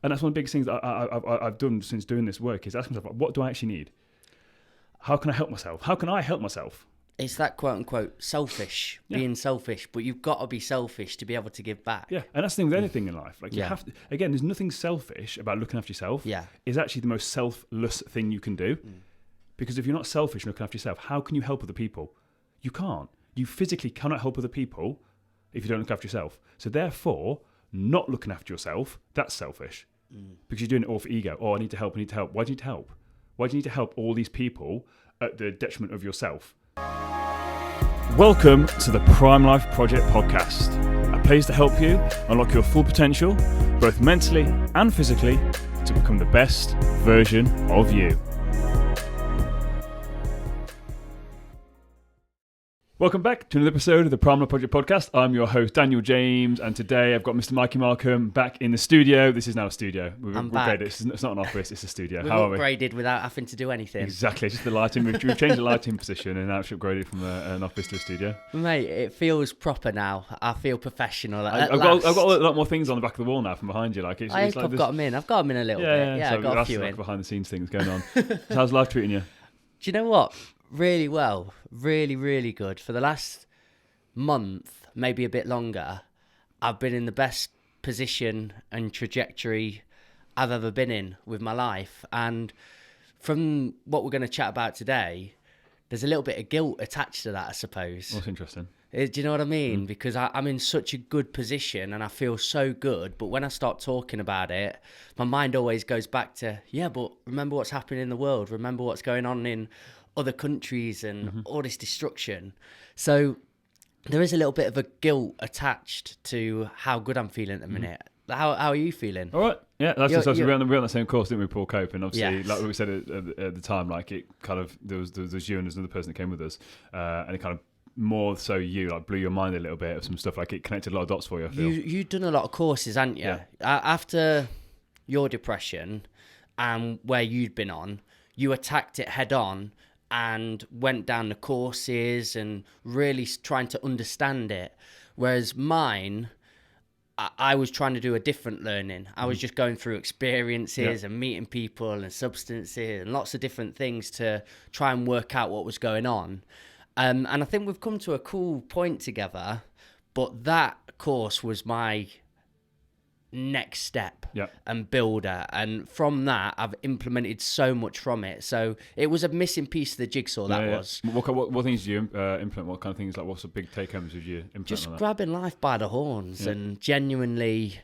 And that's one of the biggest things that I've done since doing this work is asking myself, what do I actually need? How can I help myself? How can I help myself? It's that quote unquote selfish, being selfish, but you've got to be selfish to be able to give back. Yeah, and that's the thing with anything in life. Like you have to, again, there's nothing selfish about looking after yourself. Yeah. It's actually the most selfless thing you can do. Because if you're not selfish and looking after yourself, how can you help other people? You can't. You physically cannot help other people if you don't look after yourself. So therefore, not looking after yourself, that's selfish. Because you're doing it all for ego. Oh, I need to help, I need to help. Why do you need to help? Why do you need to help all these people at the detriment of yourself? Welcome to the Prime Life Project podcast, a place to help you unlock your full potential, both mentally and physically, to become the best version of you. Welcome back to another episode of the Prime Life Project podcast. I'm your host, Daniel James, and today I've got Mr. Mikey Markham back in the studio. This is now a studio. I'm back. It's not an office, it's a studio. We've How are we? upgraded without having to do anything. Exactly, it's just the lighting. We've changed the lighting position and now it's upgraded from an office to a studio. Mate, it feels proper now. I feel professional. I've got a lot more things on the back of the wall now from behind you. Like it's I've like got them in. I've got them in a little bit. Yeah, so I've got a few like in. behind the scenes things going on. So how's life treating you? Do you know what? Really well. Really, really good. For the last month, maybe a bit longer, I've been in the best position and trajectory I've ever been in with my life. And from what we're going to chat about today, there's a little bit of guilt attached to that, I suppose. That's interesting. Do you know what I mean? Because I'm in such a good position and I feel so good. But when I start talking about it, my mind always goes back to, yeah, but remember what's happening in the world. Remember what's going on in other countries and all this destruction. So there is a little bit of a guilt attached to how good I'm feeling at the minute. How are you feeling? All right. Yeah, that's just we're on the same course, didn't we, Paul Cope? And obviously, like we said at the time, like it kind of, there was you and there's another person that came with us. And it kind of, more so you, like blew your mind a little bit of some stuff, like it connected a lot of dots for you, I feel. You've done a lot of courses, haven't you? Yeah. After your depression and where you'd been on, you attacked it head on and went down the courses and really trying to understand it. Whereas mine, I was trying to do a different learning. I was just going through experiences and meeting people and substances and lots of different things to try and work out what was going on. And I think we've come to a cool point together, but that course was my next step and builder. And from that, I've implemented so much from it. So it was a missing piece of the jigsaw, that was. What things did you implement? What kind of things, like what's the big take-homes did you implement? Just grabbing life by the horns and genuinely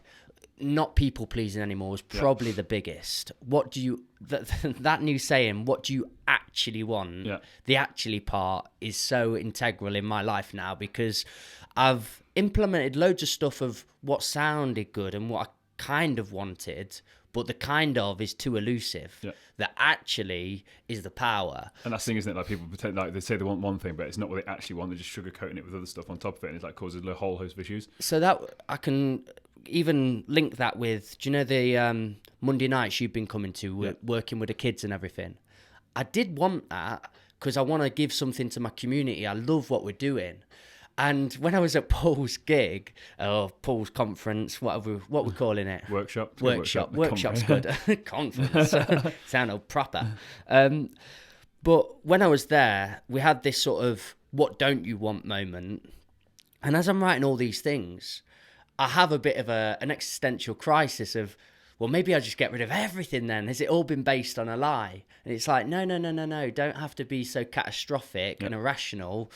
not people-pleasing anymore was probably the biggest. What do you... That new saying, what do you actually want? The actually part is so integral in my life now because I've implemented loads of stuff of what sounded good and what I kind of wanted, but the kind of is too elusive. The actually is the power. And that's the thing, isn't it? Like people pretend, like they say they want one thing, but it's not what they actually want. They're just sugarcoating it with other stuff on top of it, and it's like causes a whole host of issues. So that I can even link that with, do you know the Monday nights you've been coming to, working with the kids and everything? I did want that because I want to give something to my community. I love what we're doing. And when I was at Paul's gig, or Paul's conference, what we're calling it? Workshop. Workshop's good. Conference. Sound proper. But when I was there, we had this sort of what don't you want moment. And as I'm writing all these things, I have a bit of an existential crisis of, well, maybe I'll just get rid of everything then. Has it all been based on a lie? And it's like, no. Don't have to be so catastrophic and irrational.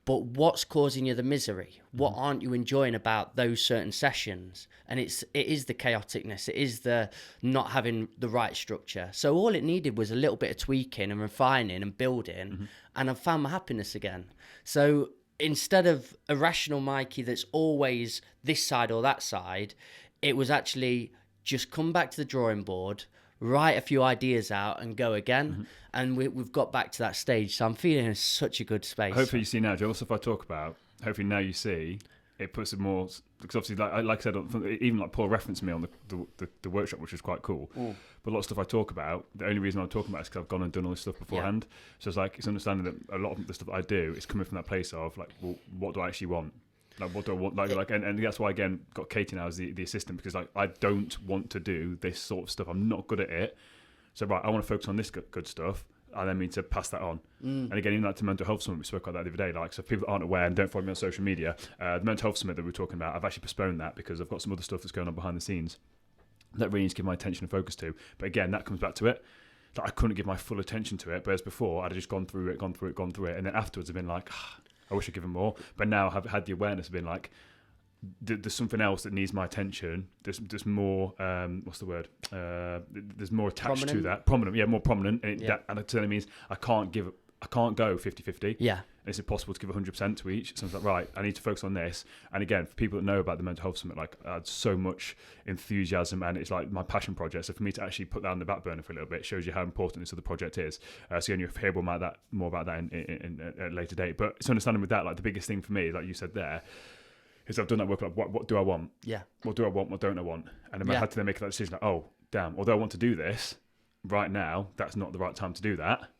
But what's causing you the misery? What aren't you enjoying about those certain sessions? And it is the chaoticness. It is the not having the right structure. So all it needed was a little bit of tweaking and refining and building. And I've found my happiness again. So instead of irrational Mikey that's always this side or that side, it was actually just come back to the drawing board, write a few ideas out and go again. And we've got back to that stage. So I'm feeling in such a good space. Hopefully you see now, Joe, also if I talk about, hopefully now you see, it puts it more, because obviously, like I said, even like Paul referenced me on the workshop, which was quite cool. But a lot of stuff I talk about, the only reason I'm talking about it is because I've gone and done all this stuff beforehand. So it's like, it's understanding that a lot of the stuff I do is coming from that place of like, well, what do I actually want? Like, what do I want? Like, and that's why, again, got Katie now as the assistant, because like, I don't want to do this sort of stuff. I'm not good at it. So, right, I want to focus on this good stuff. I then mean to pass that on. And again, even like to mental health summit, we spoke about that the other day. Like, so if people aren't aware and don't follow me on social media, the mental health summit that we were talking about, I've actually postponed that because I've got some other stuff that's going on behind the scenes that really needs to give my attention and focus to. But again, that comes back to it. Like, I couldn't give my full attention to it, but as before, I'd have just gone through it, and then afterwards I've been like, I wish I'd given more. But now I've had the awareness of being like, there's something else that needs my attention. There's more, what's the word? There's more attached to that. Prominent, yeah, more prominent. And that certainly means I can't go 50-50. Yeah. It's impossible to give 100% to each. So I was like, right, I need to focus on this. And again, for people that know about the Mental Health Summit, like, I had so much enthusiasm, and it's like my passion project. So for me to actually put that on the back burner for a little bit shows you how important this other project is. So you'll hear more about that in a later date. But it's understanding with that, like, the biggest thing for me, like you said there, is I've done that work, like, what do I want? Yeah. What do I want? What don't I want? And then I had to then make that decision, like, oh, damn, although I want to do this right now, that's not the right time to do that.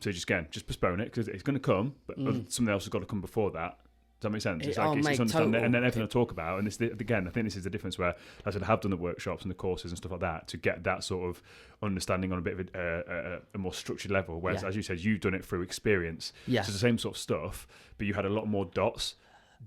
So just postpone it, because it's going to come, but something else has got to come before that. Does that make sense? It's like, it's just understanding it, and then everything I talk about, and this, again, I think this is the difference where, as I have done the workshops and the courses and stuff like that, to get that sort of understanding on a bit of a more structured level, whereas, as you said, you've done it through experience. Yeah. So it's the same sort of stuff, but you had a lot more dots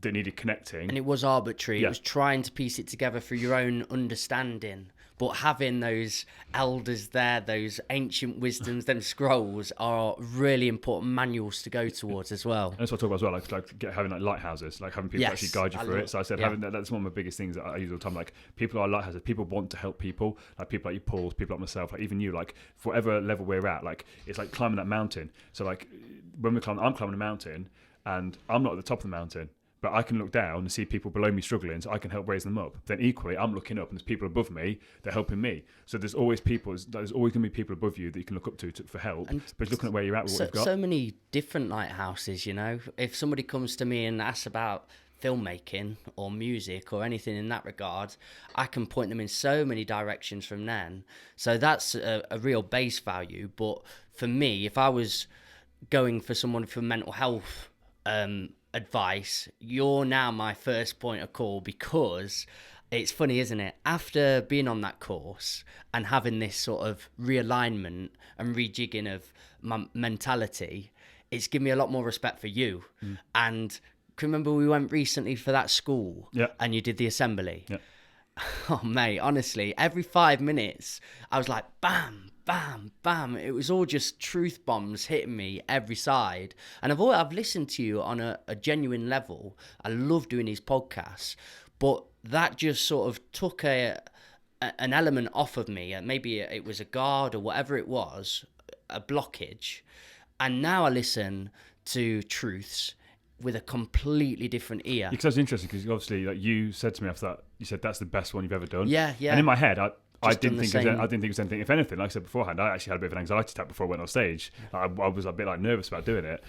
that needed connecting. And it was arbitrary. Yeah. It was trying to piece it together through your own understanding. But having those elders there, those ancient wisdoms, them scrolls, are really important manuals to go towards as well. And that's what I talk about as well, like having like lighthouses, like having people actually guide you through it. So I said, having that's one of my biggest things that I use all the time. Like, people are lighthouses. People want to help people. Like people like you, Paul, people like myself, like even you. Like, for whatever level we're at, like, it's like climbing that mountain. So like when I'm climbing a mountain, and I'm not at the top of the mountain, but I can look down and see people below me struggling, so I can help raise them up. Then equally, I'm looking up and there's people above me, they're helping me. So there's always always going to be people above you that you can look up to for help. And but looking at where you're at with what you've got. So many different lighthouses, you know. If somebody comes to me and asks about filmmaking or music or anything in that regard, I can point them in so many directions from then. So that's a real base value. But for me, if I was going for someone for mental health advice, you're now my first point of call, because it's funny, isn't it? After being on that course and having this sort of realignment and rejigging of my mentality, it's given me a lot more respect for you. And can you remember we went recently for that school and you did the assembly? Yeah. Oh, mate, honestly, every 5 minutes I was like, bam, bam, bam. It was all just truth bombs hitting me every side. And I've listened to you on a genuine level. I love doing these podcasts, but that just sort of took an element off of me. Maybe it was a guard or whatever it was, a blockage. And now I listen to truths with a completely different ear. Because that's interesting, because obviously, like, you said to me after that, you said that's the best one you've ever done. Yeah. And in my head, I didn't think it was anything. If anything, like I said beforehand, I actually had a bit of an anxiety attack before I went on stage. Like, I was a bit like nervous about doing it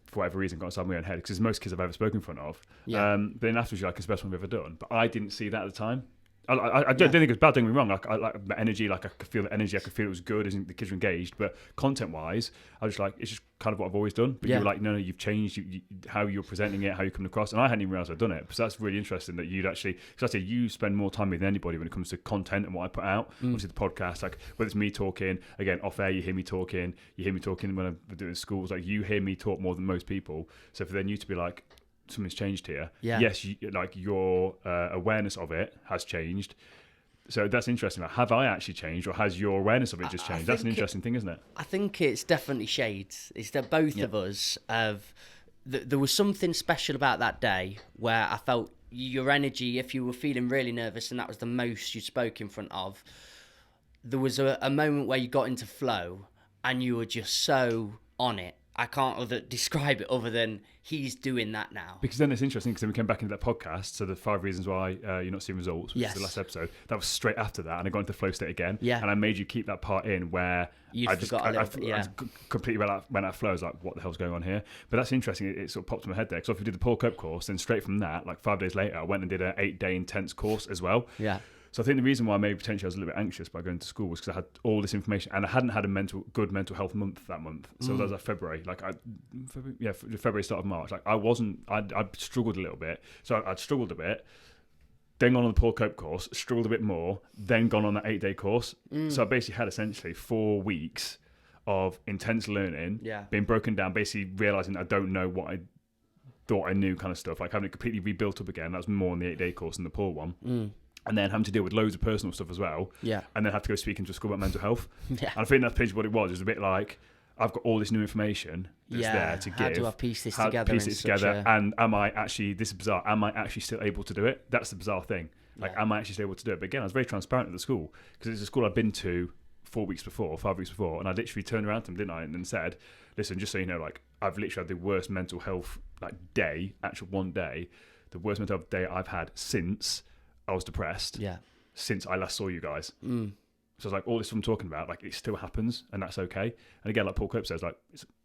for whatever reason, got inside my own head, because it's most kids I've ever spoken in front of. Yeah. But then afterwards, you're like, it's the best one we've ever done. But I didn't see that at the time. I don't think it was bad, don't get me wrong. Like, I like the energy, like I could feel the energy, I could feel it was good, as the kids were engaged. But content-wise, I was like, it's just kind of what I've always done. But you were like, no, you've changed how you're presenting it, how you're coming across. And I hadn't even realised I'd done it. So that's really interesting that you'd actually, because I say you spend more time with anybody when it comes to content and what I put out. Obviously the podcast, like whether it's me talking, again, off air, you hear me talking when I'm doing schools, like you hear me talk more than most people. So for then you to be like, something's changed here. Yeah. Yes, like your awareness of it has changed. So that's interesting. Like, have I actually changed, or has your awareness of it just changed? That's an interesting thing, isn't it? I think it's definitely shades. It's that both of us have... There was something special about that day where I felt your energy, if you were feeling really nervous and that was the most you spoke in front of, there was a moment where you got into flow and you were just so on it. I can't describe it other than he's doing that now. Because then it's interesting, because then we came back into that podcast, so the 5 reasons why you're not seeing results, which is the last episode. That was straight after that, and I got into flow state again. Yeah. And I made you keep that part in where I completely went out of flow. I was like, what the hell's going on here? But that's interesting. It sort of popped in my head there. So if we did the Paul Cope course, then straight from that, like 5 days later, I went and did an 8-day intense course as well. Yeah. So I think the reason why maybe potentially I was a little bit anxious by going to school was because I had all this information and I hadn't had a good mental health month that month. So that was like February, February, start of March. Like I'd struggled a little bit. So I'd struggled a bit, then gone on the Paul Cope course, struggled a bit more, then gone on that 8-day course. So I basically had essentially 4 weeks of intense learning, being broken down, basically realising I don't know what I thought I knew kind of stuff, like having it completely rebuilt up again. That was more on the 8-day course than the Paul one. And then having to deal with loads of personal stuff as well. Yeah. And then have to go speak into a school about mental health. Yeah. And I think that's pretty much what it was. It was a bit like, I've got all this new information that's there to give. How do I piece this together? And am I actually, this is bizarre, am I actually still able to do it? That's the bizarre thing. Like, am I actually still able to do it? But again, I was very transparent at the school because it's a school I'd been to 5 weeks before, and I literally turned around to them, didn't I, and said, listen, just so you know, like, I've literally had the worst mental health, like, day, actual one day, the worst mental health day I've had since I was depressed. Yeah. Since I last saw you guys. So I was like, all this I'm talking about, like, it still happens, and that's okay. And again, like Paul Cope says, like,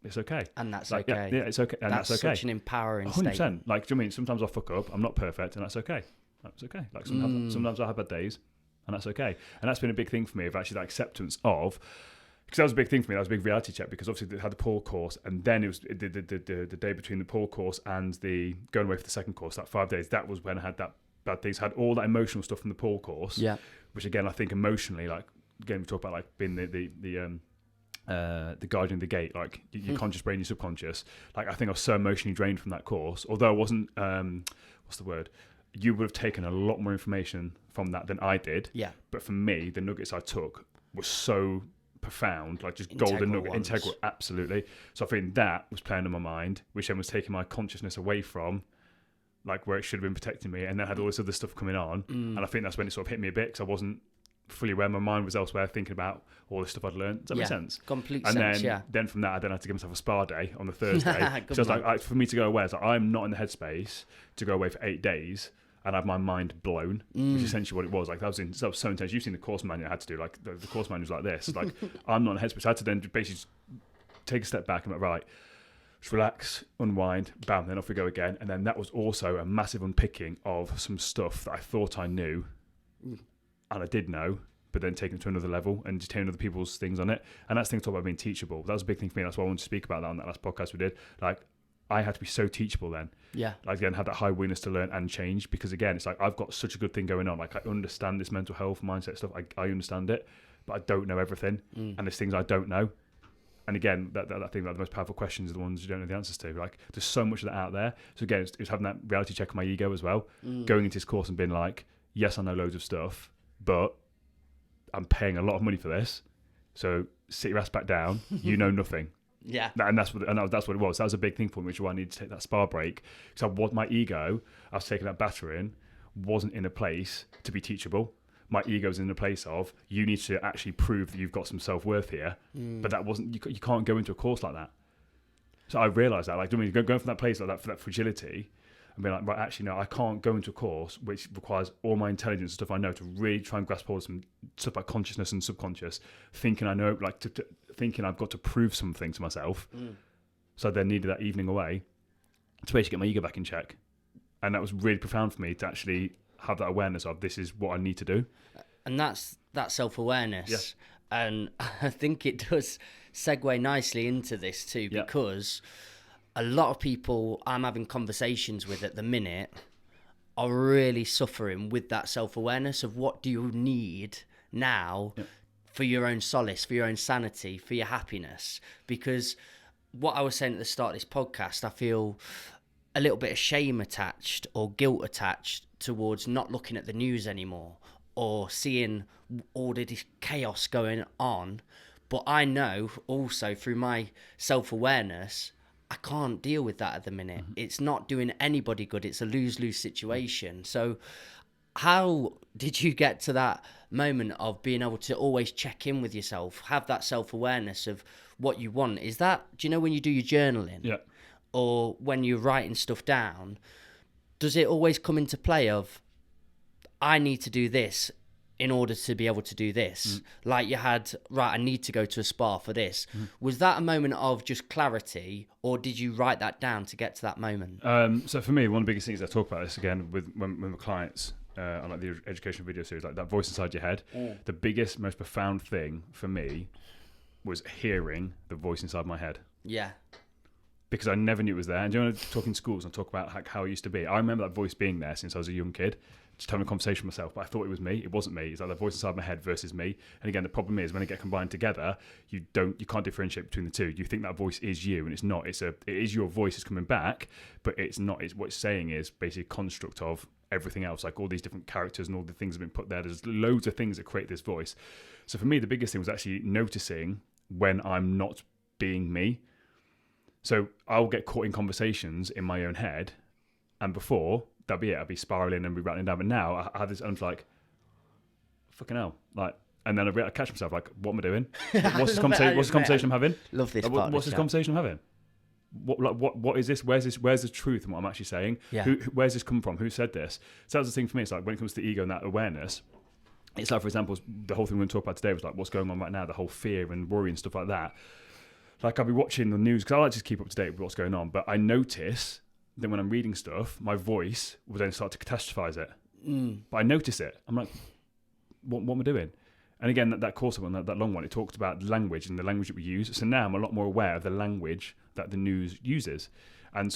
it's okay. And that's like, okay. Yeah, it's okay. And that's okay. Such an empowering 100%. statement. Like, do you know what I mean? Sometimes I fuck up. I'm not perfect, and that's okay. That's okay. Like, sometimes I have bad days, and that's okay. And that's been a big thing for me, of actually the acceptance of, because that was a big thing for me. That was a big reality check, because obviously they had the Paul course, and then it was the day between the Paul course and the going away for the second course, that 5 days. That was when I had that bad things. Had all that emotional stuff from the Paul course. Yeah. Which again, I think emotionally, like, again, we talk about like being the guardian of the gate, like your conscious brain, your subconscious. Like, I think I was so emotionally drained from that course. Although I wasn't, what's the word? You would have taken a lot more information from that than I did. Yeah. But for me, the nuggets I took were so profound, like just golden nugget, integral, absolutely. So I think that was playing on my mind, which then was taking my consciousness away from, like, where it should have been protecting me, and then had all this other stuff coming on. And I think that's when it sort of hit me a bit, because I wasn't fully aware. My mind was elsewhere, thinking about all the stuff I'd learned. Does that make sense? Complete and sense, then from that, I then had to give myself a spa day on the Thursday. So it's like, for me to go away, it's like, I'm not in the headspace to go away for 8 days and have my mind blown, which is essentially what it was. Like, that was so intense. You've seen the course manual I had to do. Like, the course manual was like this. Like, I'm not in the headspace. I had to then basically just take a step back and be like, right, just relax, unwind, bam, then off we go again. And then that was also a massive unpicking of some stuff that I thought I knew, and I did know, but then taking it to another level and just hearing other people's things on it. And that's the thing, talk about being teachable. That was a big thing for me. That's why I wanted to speak about that on that last podcast we did. Like, I had to be so teachable then. Yeah. Like, again, have that high willingness to learn and change, because again, it's like, I've got such a good thing going on. Like, I understand this mental health mindset stuff. I understand it, but I don't know everything. And there's things I don't know. And again, that thing, like, the most powerful questions are the ones you don't know the answers to. Like, there's so much of that out there. So again, it's having that reality check of my ego as well. Going into this course and being like, yes, I know loads of stuff, but I'm paying a lot of money for this. So sit your ass back down. You know nothing. Yeah. And that's what it was. That was a big thing for me, which is why I needed to take that spa break. Because my ego, I was taking that battering, wasn't in a place to be teachable. My ego's in a place of, you need to actually prove that you've got some self-worth here. But that wasn't, you can't go into a course like that. So I realised that, like, I mean, going from that place like that, for that fragility, and being like, right, actually, no, I can't go into a course which requires all my intelligence and stuff I know to really try and grasp hold of some stuff like consciousness and subconscious, thinking I know, like, thinking I've got to prove something to myself. So I then needed that evening away to basically get my ego back in check. And that was really profound for me to actually have that awareness of, this is what I need to do. And that's that self-awareness. Yeah. And I think it does segue nicely into this too, because a lot of people I'm having conversations with at the minute are really suffering with that self-awareness of, what do you need now for your own solace, for your own sanity, for your happiness? Because what I was saying at the start of this podcast, I feel a little bit of shame attached or guilt attached towards not looking at the news anymore or seeing all this chaos going on. But I know also through my self-awareness, I can't deal with that at the minute. It's not doing anybody good. It's a lose-lose situation. So how did you get to that moment of being able to always check in with yourself, have that self-awareness of what you want? Is that, do you know when you do your journaling or when you're writing stuff down, does it always come into play of, I need to do this in order to be able to do this? Like you had, right, I need to go to a spa for this. Was that a moment of just clarity, or did you write that down to get to that moment? So for me, one of the biggest things I talk about this again with my clients on like the educational video series, like that voice inside your head. The biggest, most profound thing for me was hearing the voice inside my head. Yeah. Because I never knew it was there. And do you know, when I talk in schools and talk about how it used to be, I remember that voice being there since I was a young kid, just having a conversation with myself, but I thought it was me. It wasn't me. It's like the voice inside my head versus me. And again, the problem is when they get combined together, you can't differentiate between the two. You think that voice is you, and it's not. It is your voice is coming back, but it's not. It's what it's saying is basically a construct of everything else, like all these different characters and all the things that have been put there. There's loads of things that create this voice. So for me, the biggest thing was actually noticing when I'm not being me. So I'll get caught in conversations in my own head, and before, that'd be it. I'd be spiraling and be rattling down. But now I had this, I'm like, fucking hell. Like, and then I catch myself like, what am I doing? What's the conversation I'm having? Love this like, what's this conversation I'm having? What is this? Where's the truth in what I'm actually saying? Yeah. Where's this come from? Who said this? So that's the thing for me. It's like when it comes to ego and that awareness, it's like, for example, the whole thing we're going to talk about today was like what's going on right now, the whole fear and worry and stuff like that. Like I'll be watching the news because I like to keep up to date with what's going on, but I notice that when I'm reading stuff, my voice will then start to catastrophize it. But I notice it. I'm like, what am I doing? And again, that course one, that long one, it talked about language and the language that we use. So now I'm a lot more aware of the language that the news uses. And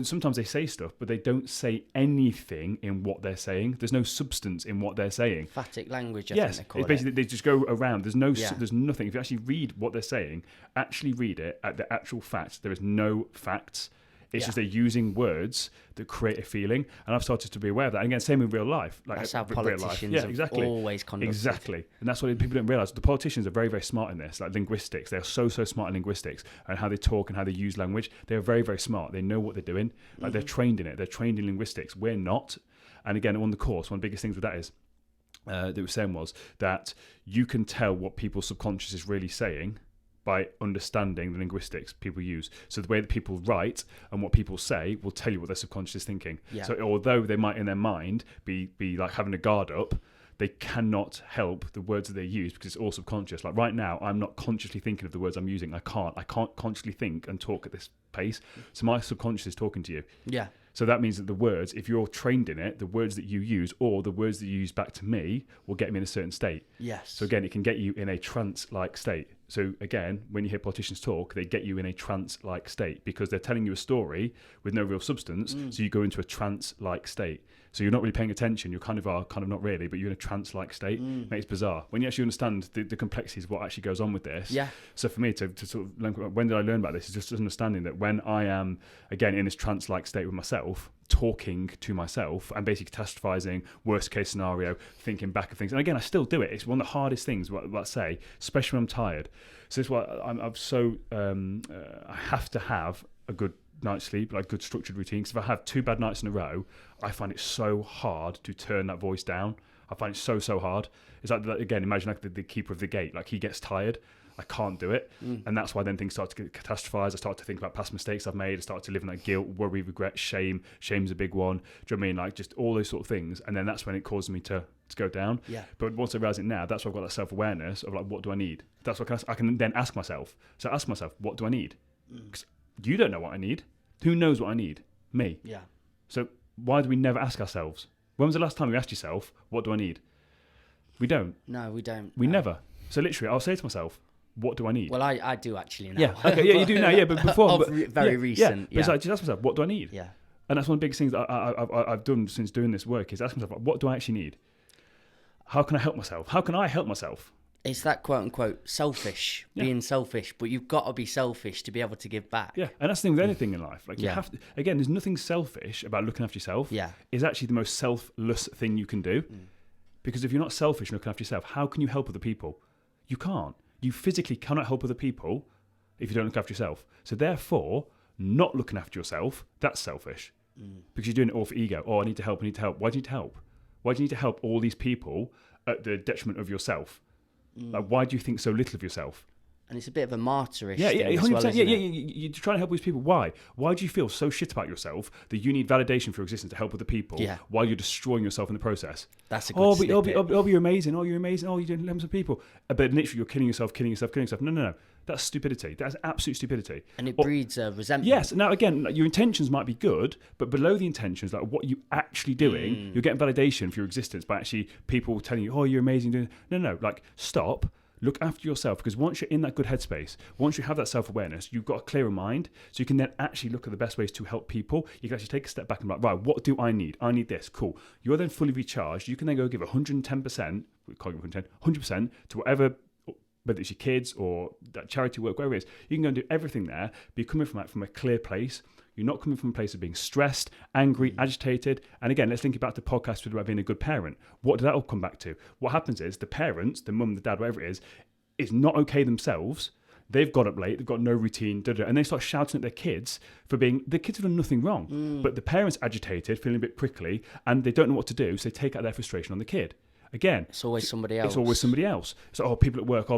sometimes they say stuff, but they don't say anything in what they're saying. There's no substance in what they're saying. Emphatic language, I yes, think they call it's basically, they just go around. There's nothing. If you actually read what they're saying, actually read it at the actual facts, there is no facts. It's just they're using words that create a feeling. And I've started to be aware of that. And again, same in real life. Like that's how politicians have always conducted. Exactly. And that's what people don't realise. The politicians are very, very smart in this. Like linguistics. They're so smart in linguistics and how they talk and how they use language. They're very, very smart. They know what they're doing. Like they're trained in it. They're trained in linguistics. We're not. And again, on the course, one of the biggest things with that is, that we were saying was that you can tell what people's subconscious is really saying by understanding the linguistics people use. So the way that people write and what people say will tell you what their subconscious is thinking. Yeah. So although they might in their mind be like having a guard up, they cannot help the words that they use because it's all subconscious. Like right now, I'm not consciously thinking of the words I'm using. I can't consciously think and talk at this pace. So my subconscious is talking to you. Yeah. So that means that the words, if you're trained in it, the words that you use or the words that you use back to me will get me in a certain state. Yes. So again, it can get you in a trance-like state. So again, when you hear politicians talk, they get you in a trance-like state because they're telling you a story with no real substance. So you go into a trance-like state. So you're not really paying attention. You kind of are, kind of not really, but you're in a trance-like state. It's bizarre. When you actually understand the complexities of what actually goes on with this. Yeah. So for me, to sort of, when did I learn about this? Is just understanding that when I am, again, in this trance-like state with myself, talking to myself and basically catastrophizing, worst case scenario, thinking back of things. And again, I still do it. It's one of the hardest things, let's say, especially when I'm tired. So it's why I have to have a good night's sleep, like good structured routine. Because if I have 2 bad nights in a row, I find it so hard to turn that voice down. I find it so hard. It's like, again, imagine like the keeper of the gate, like he gets tired. I can't do it. And that's why then things start to get catastrophized. I start to think about past mistakes I've made. I start to live in that guilt, worry, regret, shame. Shame's a big one. Do you know what I mean? Like just all those sort of things. And then that's when it causes me to go down. Yeah. But once I realize it now, that's why I've got that self-awareness of like, what do I need? That's what I can then ask myself. So ask myself, what do I need? Because you don't know what I need. Who knows what I need? Me. Yeah. So why do we never ask ourselves? When was the last time you asked yourself, what do I need? We don't. No, we don't. We never. So literally, I'll say to myself, what do I need? Well, I do actually now. Yeah, okay, yeah, you do now, yeah, but before... very recent. Yeah. But it's like, just ask myself, what do I need? Yeah. And that's one of the biggest things that I've done since doing this work is ask myself, what do I actually need? How can I help myself? How can I help myself? It's that quote-unquote selfish, being selfish, but you've got to be selfish to be able to give back. Yeah, and that's the thing with anything in life. Like you have to, again, there's nothing selfish about looking after yourself. Yeah. It's actually the most selfless thing you can do. Because if you're not selfish and looking after yourself, how can you help other people? You can't. You physically cannot help other people if you don't look after yourself. So therefore, not looking after yourself, that's selfish. Because you're doing it all for ego. Oh, I need to help, I need to help. Why do you need to help? Why do you need to help all these people at the detriment of yourself? Like, why do you think so little of yourself? And it's a bit of a martyrish thing 100%. as well, You're trying to help these people. Why? Why do you feel so shit about yourself that you need validation for your existence to help other people while you're destroying yourself in the process? That's a good snippet. You're amazing. Oh, you're amazing. Oh, you're doing help some people. But literally, you're killing yourself. No. That's stupidity. That's absolute stupidity. And it breeds resentment. Yes. Now, again, your intentions might be good, but below the intentions, like what you actually doing, you're getting validation for your existence by actually people telling you, oh, you're amazing. No. Like, stop. Look after yourself, because once you're in that good headspace, once you have that self-awareness, you've got a clearer mind, so you can then actually look at the best ways to help people. You can actually take a step back and be like, right, what do I need? I need this. Cool. You're then fully recharged. You can then go give 110%, we can't give 110, 100% to whatever, whether it's your kids or that charity work, whatever it is. You can go and do everything there, but you're coming from a clear place. You're not coming from a place of being stressed, angry, agitated. And again, let's link it back to the podcast about being a good parent. What did that all come back to? What happens is the parents, the mum, the dad, whatever it is not okay themselves. They've got up late, they've got no routine, and they start shouting at their kids for being, the kids have done nothing wrong. But the parents agitated, feeling a bit prickly, and they don't know what to do, so they take out their frustration on the kid. Again, it's always somebody else. So, people at work,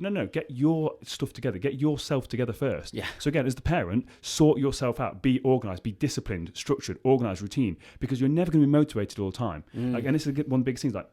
No, get your stuff together. Get yourself together first. Yeah. So again, as the parent, sort yourself out. Be organised, be disciplined, structured, organised, routine, because you're never going to be motivated all the time. And this is one of the big things, like,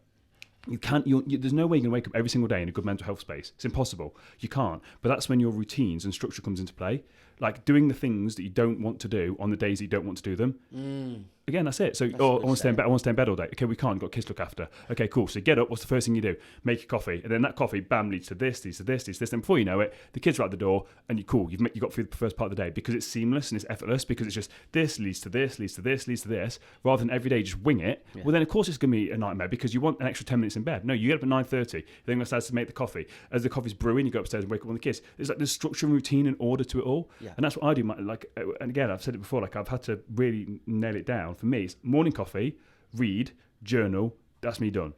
there's no way you're going to wake up every single day in a good mental health space. It's impossible. You can't. But that's when your routines and structure comes into play. Like doing the things that you don't want to do on the days that you don't want to do them. Again, that's it. So, I want to stay in bed all day. Okay, we can't. We've got kids to look after. Okay, cool. So you get up. What's the first thing you do? Make your coffee. And then that coffee, bam, leads to this, leads to this, leads to this. And before you know it, the kids are out the door and you're cool. You've got through the first part of the day because it's seamless and it's effortless, because it's just this leads to this, leads to this, leads to this, rather than every day just wing it. Yeah. Well, then, of course, it's going to be a nightmare because you want an extra 10 minutes in bed. No, you get up at 9:30. Then you decide to make the coffee. As the coffee's brewing, you go upstairs and wake up on the kids. It's like there's structure and routine and order to it all. Yeah. And that's what I do. And again, I've said it before, like I've had to really nail it down. For me, it's morning coffee, read, journal, that's me done.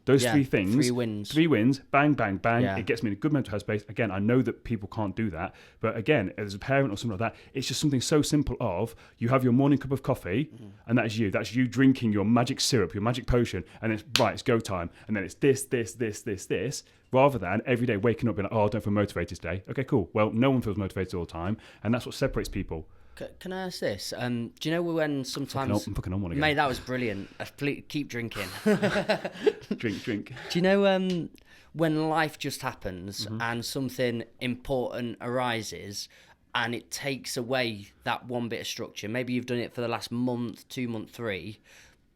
Those 3 things. 3 wins. 3 wins, bang, bang, bang. Yeah. It gets me in a good mental headspace. Again, I know that people can't do that. But again, as a parent or something like that, it's just something so simple of, you have your morning cup of coffee, and that is you. That's you drinking your magic syrup, your magic potion, and it's, right, it's go time. And then it's this, rather than every day waking up being like, oh, I don't feel motivated today. Okay, cool. Well, no one feels motivated all the time, and that's what separates people. Can I ask this? Do you know when sometimes... I'm fucking on one again. Mate, that was brilliant. Keep drinking. Drink. Do you know when life just happens and something important arises and it takes away that one bit of structure? Maybe you've done it for the last month, 2 month, 3,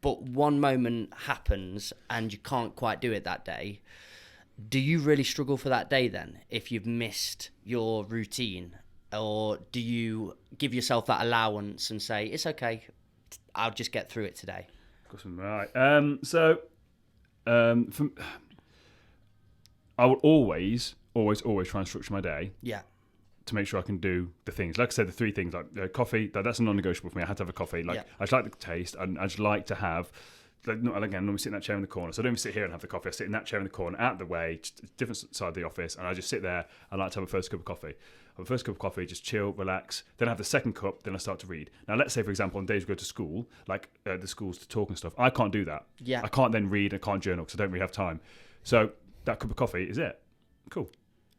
but one moment happens and you can't quite do it that day. Do you really struggle for that day then if you've missed your routine? Or do you give yourself that allowance and say, it's okay, I'll just get through it today? Right. I will always try and structure my day. Yeah. To make sure I can do the things. Like I said, the 3 things, like coffee, that's a non-negotiable for me. I had to have a coffee. I just like the taste, and I just like to have... again, normally sit in that chair in the corner. So I don't even sit here and have the coffee. I sit in that chair in the corner, out of the way, different side of the office, and I just sit there. I like to have a first cup of coffee. Have a first cup of coffee, just chill, relax. Then I have the second cup, then I start to read. Now, let's say, for example, on days we go to school, like the schools to talk and stuff, I can't do that. Yeah. I can't then read, I can't journal because I don't really have time. So that cup of coffee is it. Cool.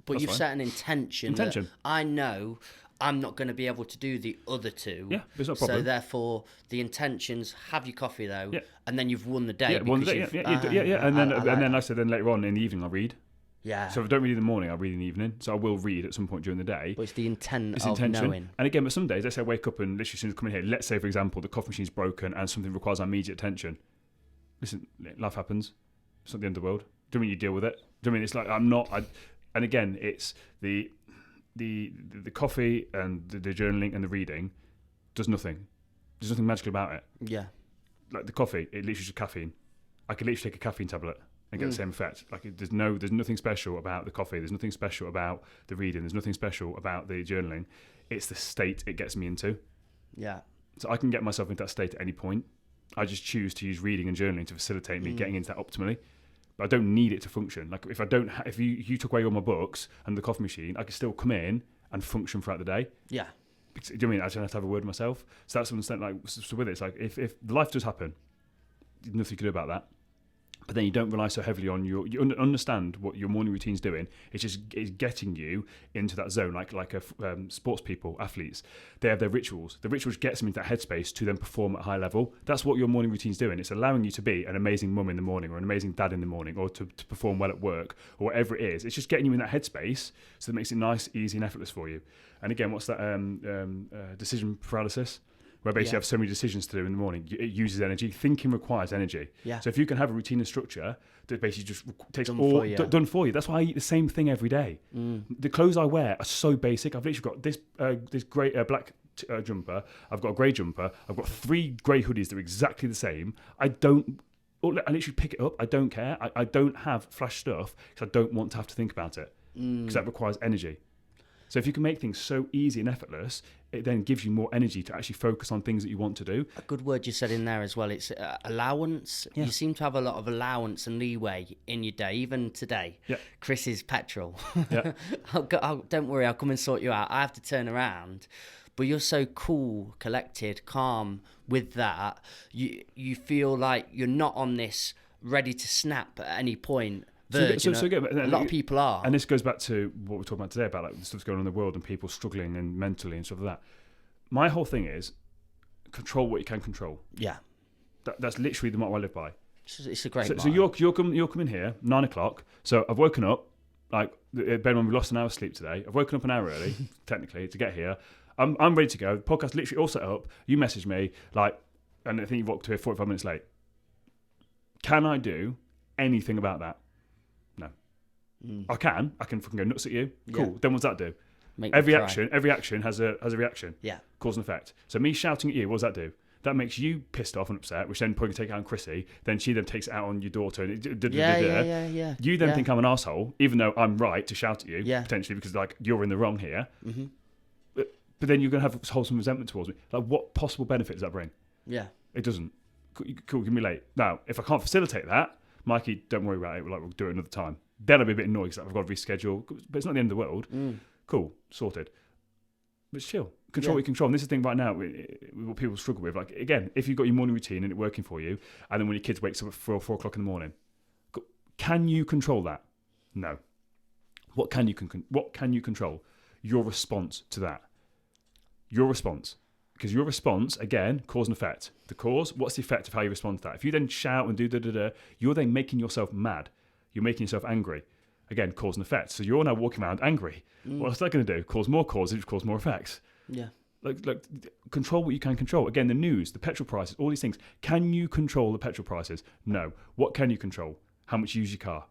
But that's you've fine. Set an intention. That I know I'm not going to be able to do the other 2. Yeah, it's not a problem. So therefore, the intentions, have your coffee though, and then you've won the day. Yeah, won the day. Yeah. And then like I said, then later on in the evening I'll read. Yeah. So if I don't read in the morning, I'll read in the evening. So I will read at some point during the day. But it's the intention. Knowing. And again, but some days, let's say I wake up and literally as soon as I come in here, let's say, for example, the coffee machine's broken and something requires immediate attention. Listen, life happens. It's not the end of the world. Do you mean you deal with it? Do you mean it's like and again, it's the coffee and the journaling and the reading does nothing. There's nothing magical about it. Yeah. Like the coffee, it literally just caffeine. I could literally take a caffeine tablet and get the same effect. Like there's nothing special about the coffee. There's nothing special about the reading. There's nothing special about the journaling. It's the state it gets me into. Yeah. So I can get myself into that state at any point. I just choose to use reading and journaling to facilitate me getting into that optimally. But I don't need it to function. Like if you took away all my books and the coffee machine, I could still come in and function throughout the day. Yeah. Do you know what I mean? I just have to have a word with myself. So that's what I'm saying. Like, so with it, it's like if the life does happen, nothing you can do about that. but then you don't rely so heavily on you understand what your morning routine's doing. It's getting you into that zone, like sports people, athletes. They have their rituals. The rituals gets them into that headspace to then perform at a high level. That's what your morning routine's doing. It's allowing you to be an amazing mum in the morning, or an amazing dad in the morning, or to perform well at work, or whatever it is. It's just getting you in that headspace, so it makes it nice, easy, and effortless for you. And again, what's that decision paralysis? Where basically you have so many decisions to do in the morning. It uses energy. Thinking requires energy. Yeah. So if you can have a routine and structure that basically just takes done for you. That's why I eat the same thing every day. The clothes I wear are so basic. I've literally got this grey black jumper. I've got a grey jumper. I've got 3 grey hoodies that are exactly the same. I literally pick it up. I don't care. I don't have flash stuff because I don't want to have to think about it, because that requires energy. So if you can make things so easy and effortless, it then gives you more energy to actually focus on things that you want to do. A good word you said in there as well, it's allowance. Yeah. You seem to have a lot of allowance and leeway in your day, even today. Yeah. Chris's petrol. Yeah. Don't worry, I'll come and sort you out. I have to turn around. But you're so cool, collected, calm with that. You feel like you're not on this ready to snap at any point. So again, a lot of people are. And this goes back to what we're talking about today, about the stuff's going on in the world and people struggling and mentally and stuff like that. My whole thing is control what you can control. Yeah. That's literally the motto I live by. It's a great motto. So you're coming here, 9 o'clock. So I've woken up, like, Ben, we lost an hour's sleep today. I've woken up an hour early, technically, to get here. I'm ready to go. The podcast literally all set up. You messaged me, and I think you've walked to here 45 minutes late. Can I do anything about that? I can fucking go nuts at you. Cool. Yeah. Then what's that do? Every action has a reaction. Yeah. Cause and effect. So me shouting at you, what does that do? That makes you pissed off and upset, which then probably take it out on Chrissy. Then she takes it out on your daughter. And yeah. You then think I'm an arsehole, even though I'm right to shout at you, potentially, because you're in the wrong here. Mm-hmm. But then you're going to have wholesome resentment towards me. What possible benefit does that bring? Yeah. It doesn't. Cool, give me late. Now, if I can't facilitate that, Mikey, don't worry about it. We'll do it another time. Then I'll be a bit annoyed because I've got to reschedule. But it's not the end of the world. Cool, sorted. But chill. Control what you control. And this is the thing right now, what people struggle with. Like, again, if you've got your morning routine and it's working for you, and then when your kids wakes up at 4 o'clock in the morning, can you control that? No. What can you control? Your response to that. Your response. Because your response, again, cause and effect. The cause, what's the effect of how you respond to that? If you then shout and do you're then making yourself mad. You're making yourself angry. Again, cause and effect. So you're now walking around angry. What's that going to do? Cause more causes, cause more effects. Yeah. Like control what you can control. Again, the news, the petrol prices, all these things. Can you control the petrol prices? No. What can you control? How much you use your car?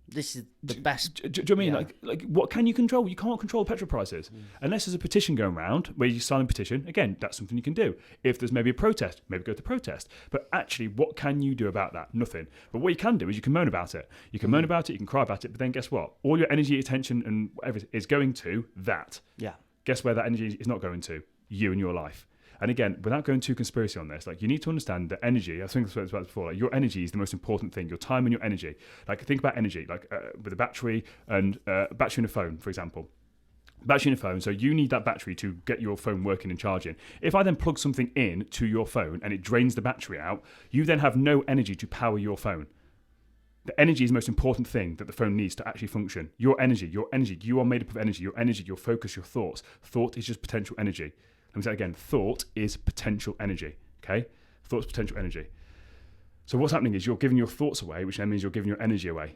This is the best. Do you know what I mean? Yeah. Like what can you control? You can't control petrol prices. Unless there's a petition going around where you sign a petition. Again, that's something you can do. If there's maybe a protest, maybe go to protest. But actually, what can you do about that? Nothing. But what you can do is you can moan about it. You can moan about it, you can cry about it, but then guess what? All your energy, attention, and whatever is going to that. Yeah. Guess where that energy is not going to? You and your life. And again, without going too conspiracy on this, you need to understand that energy, I think I spoke about before, your energy is the most important thing, your time and your energy. Think about energy, with a battery and battery in a phone, for example. Battery in a phone, so you need that battery to get your phone working and charging. If I then plug something in to your phone and it drains the battery out, you then have no energy to power your phone. The energy is the most important thing that the phone needs to actually function. Your energy, you are made up of energy, your focus, your thoughts. Thought is just potential energy. Let me say it again. Thought is potential energy. Okay? Thought is potential energy. So what's happening is you're giving your thoughts away, which then means you're giving your energy away.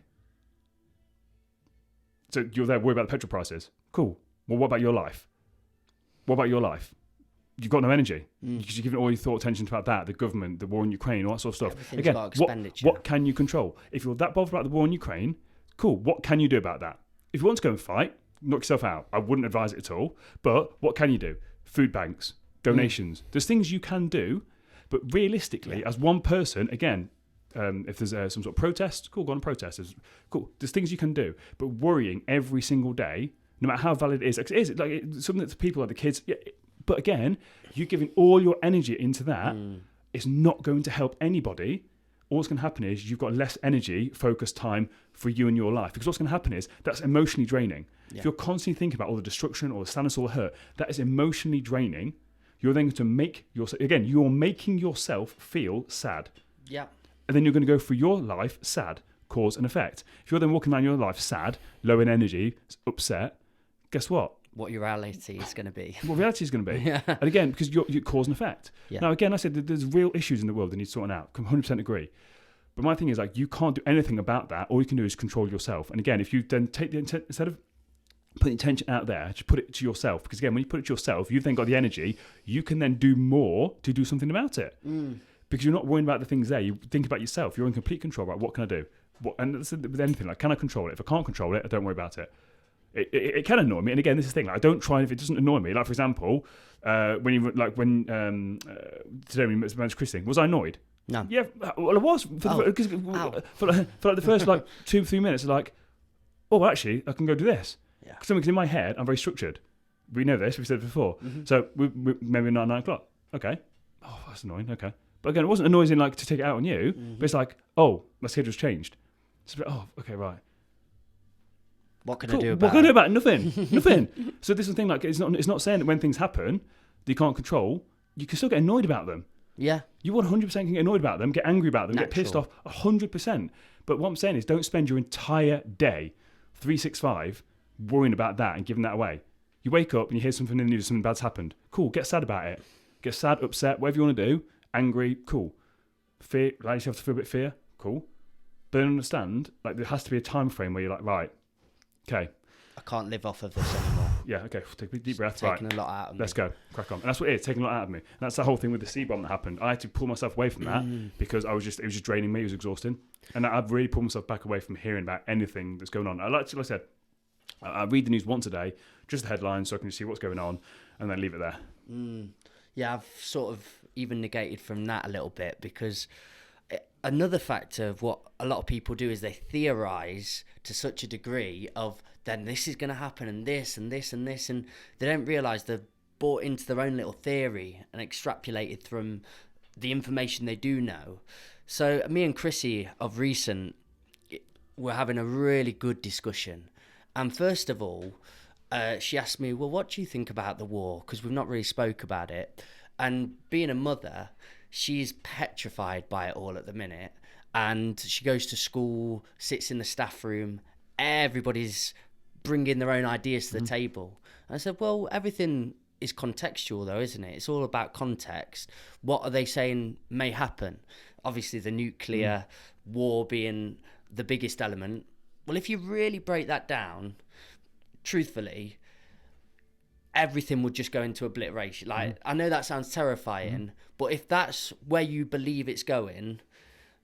So you're there worried about the petrol prices. Cool. Well, what about your life? What about your life? You've got no energy because you're giving all your thought attention about that, the government, the war in Ukraine, all that sort of stuff. Again, what can you control? If you're that bothered about the war in Ukraine, cool. What can you do about that? If you want to go and fight, knock yourself out. I wouldn't advise it at all. But what can you do? Food banks, donations. There's things you can do, but realistically, as one person, again, if there's some sort of protest, cool, go on and protest. Cool. There's things you can do, but worrying every single day, no matter how valid it is, it's something that the people, like the kids. Yeah, but again, you're giving all your energy into that. It's not going to help anybody. All that's going to happen is you've got less energy, focus, time for you and your life. Because what's going to happen is that's emotionally draining. Yeah. If you're constantly thinking about all the destruction or the sadness or the hurt, that is emotionally draining. You're then going to you're making yourself feel sad. Yeah. And then you're going to go through your life sad, cause and effect. If you're then walking around your life sad, low in energy, upset, guess what? What your reality is going to be. What reality is going to be. Yeah. And again, because you're cause and effect. Yeah. Now, again, I said that there's real issues in the world that need sorting out. 100% agree. But my thing is, like, you can't do anything about that. All you can do is control yourself. And again, if you then take the intent, instead of putting the attention out there, just put it to yourself. Because again, when you put it to yourself, you've then got the energy. You can then do more to do something about it. Because you're not worrying about the things there. You think about yourself. You're in complete control. Right? What can I do? And with anything, like, can I control it? If I can't control it, I don't worry about it. It can annoy me. And again, this is the thing. Like, I don't try if it doesn't annoy me. Like, for example, today we met Christine, was I annoyed? No. Yeah, well, I was. For like the first 2-3 minutes, like, oh, actually, I can go do this. Yeah. Because in my head, I'm very structured. We know this. We've said it before. Mm-hmm. So we maybe 9 o'clock. Okay. Oh, that's annoying. Okay. But again, it wasn't annoying like to take it out on you. Mm-hmm. But it's like, oh, my schedule's changed. So, oh, okay, right. What can I do about it? What can I do about it? Nothing. Nothing. So this is the thing. Like, it's not saying that when things happen that you can't control, you can still get annoyed about them. Yeah. You 100% can get annoyed about them, get angry about them, get pissed off 100%. But what I'm saying is, don't spend your entire day, 365, worrying about that and giving that away. You wake up and you hear something in the news, something bad's happened. Cool, get sad about it. Get sad, upset, whatever you want to do. Angry, cool. Fear, like you have to feel a bit of fear, cool. But then understand, like, there has to be a time frame where you're like, right, okay. I can't live off of this anymore. Yeah, okay, take a deep breath. Taking a lot out of me. Let's go, crack on. And that's what it is, taking a lot out of me. And that's the whole thing with the C-bomb that happened. I had to pull myself away from that because it was just draining me, it was exhausting. And I've really pulled myself back away from hearing about anything that's going on. Like I said, I read the news once a day, just the headlines, so I can see what's going on, and then leave it there. Yeah, I've sort of even negated from that a little bit, because another factor of what a lot of people do is they theorize to such a degree of then this is going to happen and this and this and this, and they don't realize they've bought into their own little theory and extrapolated from the information they do know. So me and Chrissy of recent were having a really good discussion, and first of all, she asked me, well, what do you think about the war? Because we've not really spoke about it. And being a mother, she's petrified by it all at the minute. And she goes to school, sits in the staff room. Everybody's bringing their own ideas to the table. And I said, well, everything is contextual though, isn't it? It's all about context. What are they saying may happen? Obviously, the nuclear war being the biggest element. Well, if you really break that down, truthfully, everything would just go into obliteration. Like, I know that sounds terrifying, but if that's where you believe it's going,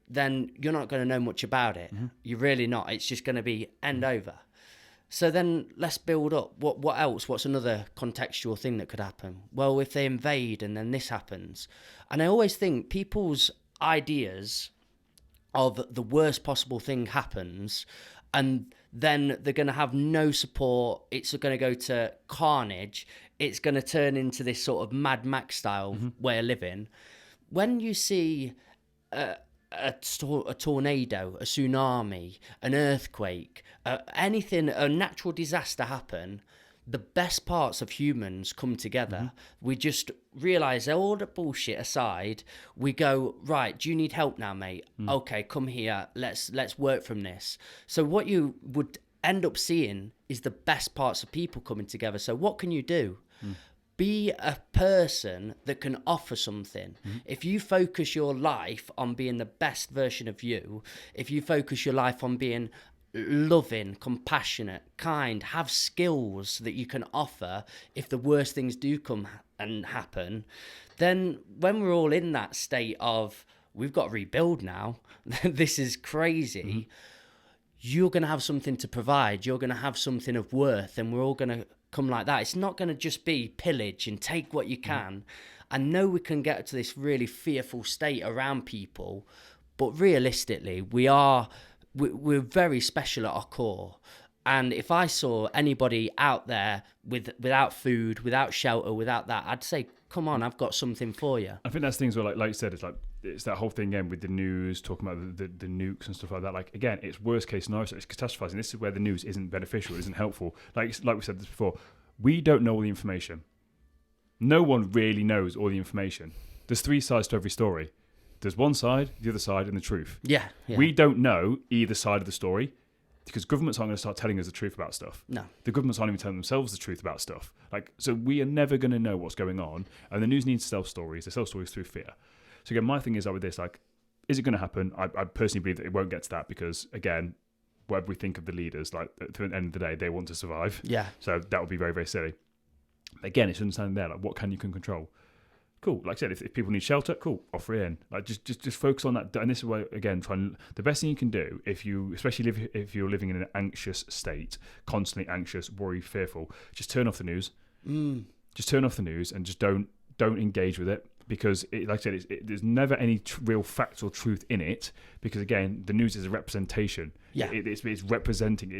then you're not going to know much about it. You're really not. It's just going to be end over. So then let's build up. What else? What's another contextual thing that could happen? Well, if they invade and then this happens. And I always think people's ideas of the worst possible thing happens, and then they're going to have no support. It's going to go to carnage. It's going to turn into this sort of Mad Max style way of living. When you see a tornado, a tsunami, an earthquake, anything, a natural disaster happen, the best parts of humans come together. We just realise all the bullshit aside. We go, right, do you need help now, mate? Okay, come here. Let's work from this. So what you would end up seeing is the best parts of people coming together. So what can you do? Be a person that can offer something. If you focus your life on being the best version of you, if you focus your life on being loving, compassionate, kind, have skills that you can offer if the worst things do come and happen, then when we're all in that state of we've got to rebuild now, this is crazy, you're going to have something to provide, you're going to have something of worth, and we're all going to come like that. It's not going to just be pillage and take what you can. I know we can get to this really fearful state around people, but realistically, we're very special at our core. And if I saw anybody out there without food, without shelter, without that, I'd say, come on, I've got something for you. I think that's things where, like you said, it's that whole thing again with the news, talking about the nukes and stuff like that. Like, again, it's worst case scenario, so it's catastrophizing. This is where the news isn't beneficial, isn't helpful. Like we said this before, we don't know all the information. No one really knows all the information. There's 3 sides to every story. there's one side, the other side, and the truth. Yeah. We don't know either side of the story because governments aren't going to start telling us the truth about stuff. No. The governments aren't even telling themselves the truth about stuff. So we are never going to know what's going on, and the news needs to tell stories. They tell stories through fear. So again, my thing is with this, is it going to happen? I personally believe that it won't get to that because, again, whatever we think of the leaders, at the end of the day, they want to survive. Yeah. So that would be very, very silly. Again, it's understanding there, what can you control? Cool. Like I said, if people need shelter, cool, offer it in. Just focus on that. And this is why, again, the best thing you can do if you're living in an anxious state, constantly anxious, worried, fearful, just turn off the news. Just turn off the news and just don't engage with it. Because, like I said, there's never any real factual truth in it. Because again, the news is a representation. Yeah, it's representing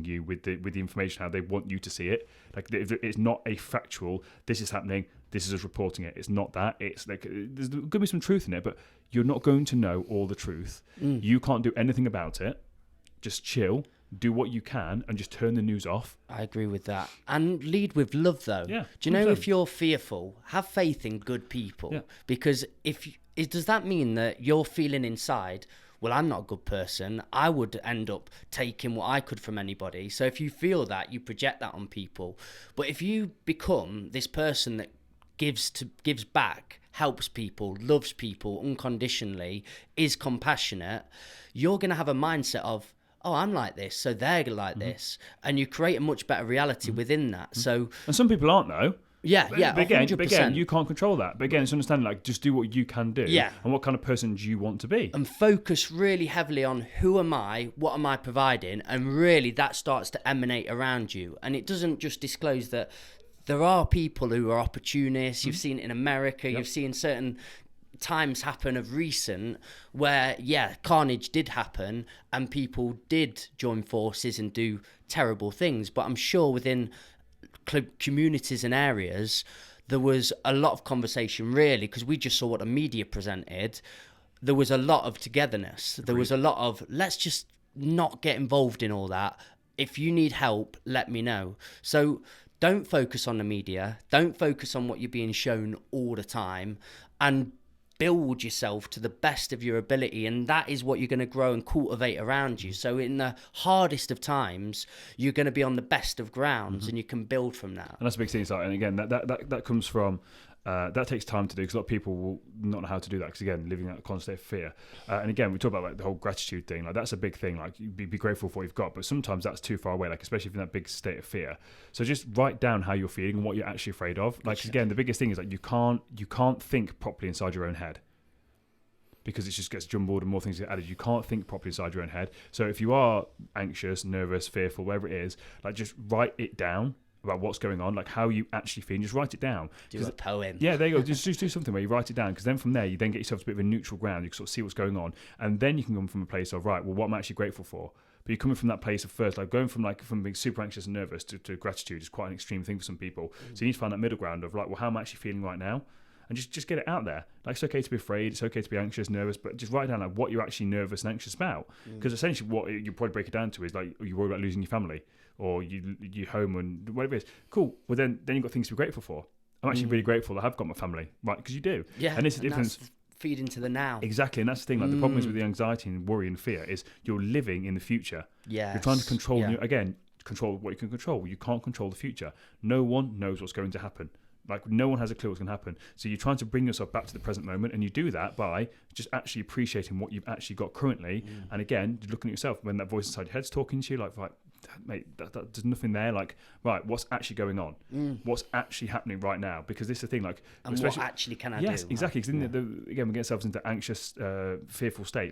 you with the information how they want you to see it. It's not a factual. This is happening. This is us reporting it. It's not that. It's there's going to be some truth in it, but you're not going to know all the truth. You can't do anything about it. Just chill. Do what you can and just turn the news off. I agree with that. And lead with love, though. Yeah, do you know 100%. if you're fearful, have faith in good people. Yeah. Because does that mean that you're feeling inside, well, I'm not a good person. I would end up taking what I could from anybody. So if you feel that, you project that on people. But if you become this person that gives back, helps people, loves people unconditionally, is compassionate, you're going to have a mindset of, oh, I'm like this, so they're like this. And you create a much better reality within that. So, and some people aren't, though. Yeah, but 100%. again, you can't control that. But again, it's understanding, just do what you can do. Yeah. And what kind of person do you want to be? And focus really heavily on who am I, what am I providing, and really that starts to emanate around you. And it doesn't just disclose that there are people who are opportunists. You've seen it in America. You've seen certain times happen of recent where carnage did happen and people did join forces and do terrible things, but I'm sure within communities and areas there was a lot of conversation, really, because we just saw what the media presented. There was a lot of togetherness. There was a lot of, let's just not get involved in all that. If you need help, let me know. So don't focus on the media, don't focus on what you're being shown all the time, and build yourself to the best of your ability, and that is what you're going to grow and cultivate around you. So in the hardest of times, you're going to be on the best of grounds, and you can build from that. And that's a big thing. And again, that comes from that takes time to do, because a lot of people will not know how to do that, because again, living in a constant state of fear. And again, we talk about the whole gratitude thing. That's a big thing. Be grateful for what you've got, but sometimes that's too far away. Especially if you're in that big state of fear. So just write down how you're feeling and what you're actually afraid of. Again, the biggest thing is you can't think properly inside your own head, because it just gets jumbled and more things get added. You can't think properly inside your own head. So if you are anxious, nervous, fearful, whatever it is, just write it down about what's going on, how you actually feel, and just write it down. Do a poem. Yeah, there you go. Just do something where you write it down, because then from there you then get yourself to a bit of a neutral ground. You can sort of see what's going on, and then you can come from a place of, right, well, what am I actually grateful for? But you're coming from that place of first, going from being super anxious and nervous to gratitude is quite an extreme thing for some people. So you need to find that middle ground of well, how am I actually feeling right now? And just get it out there. It's okay to be afraid. It's okay to be anxious, nervous, but just write down what you're actually nervous and anxious about. Because essentially, what you probably break it down to is you're worried about losing your family, or your home, and whatever it is. Cool. Well, then you've got things to be grateful for. I'm actually really grateful that I've got my family, right? Because you do. Yeah. And it's the difference. Feed into the now. Exactly, and that's the thing. The problem is with the anxiety and worry and fear is you're living in the future. Yeah. You're trying to control. Control what you can control. You can't control the future. No one knows what's going to happen. No one has a clue what's going to happen. So you're trying to bring yourself back to the present moment, and you do that by just actually appreciating what you've actually got currently. And again, looking at yourself when that voice inside your head's talking to you, right, mate, there's nothing there. Right, what's actually going on? What's actually happening right now? Because this is the thing. And what actually can I do? Yes, exactly. Because again, we get ourselves into anxious, fearful state.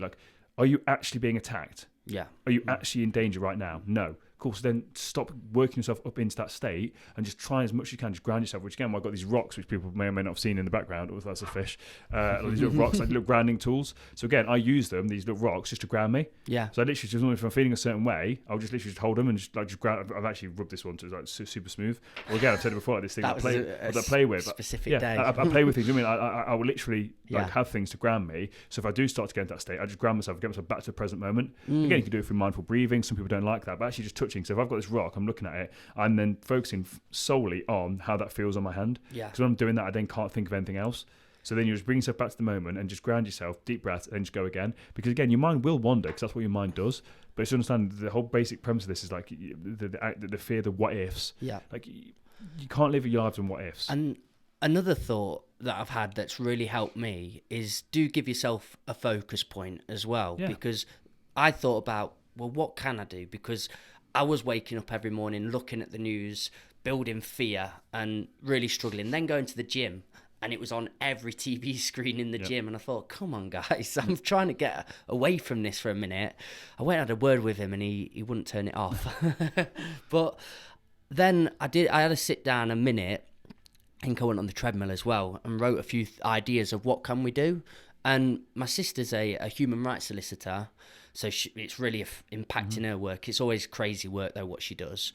Are you actually being attacked? Yeah. Are you actually in danger right now? No. Cool. So then stop working yourself up into that state and just try as much as you can. Just ground yourself. Which again, I've got these rocks, which people may or may not have seen in the background. Oh, that's a fish. These little rocks, little grounding tools. So again, I use them, these little rocks, just to ground me. Yeah. So I literally just, if I'm feeling a certain way, I'll just literally just hold them and just ground. I've actually rubbed this one to super smooth. Well, again, I've said it before. This thing I play with. Specific day. I play with things. I will literally have things to ground me. So if I do start to get into that state, I just ground myself, get myself back to the present moment. Again, you can do it through mindful breathing. Some people don't like that, but actually just touching. So if I've got this rock, I'm looking at it, I'm then focusing solely on how that feels on my hand. Yeah. Because when I'm doing that, I then can't think of anything else. So then you just bring yourself back to the moment and just ground yourself, deep breath, and just go again. Because again, your mind will wander, because that's what your mind does. But it's to understand the whole basic premise of this is like the fear, the what ifs. Yeah. Like you can't live your lives on what ifs. And another thought that I've had that's really helped me is do give yourself a focus point as well. Yeah. Because I thought about, well, what can I do? Because I was waking up every morning, looking at the news, building fear and really struggling, then going to the gym. And it was on every TV screen in the gym. And I thought, come on, guys, I'm trying to get away from this for a minute. I went and had a word with him and he wouldn't turn it off. But then I had to sit down a minute. I think I went on the treadmill as well and wrote a few ideas of what can we do. And my sister's a human rights solicitor. So it's really impacting her work. It's always crazy work, though, what she does.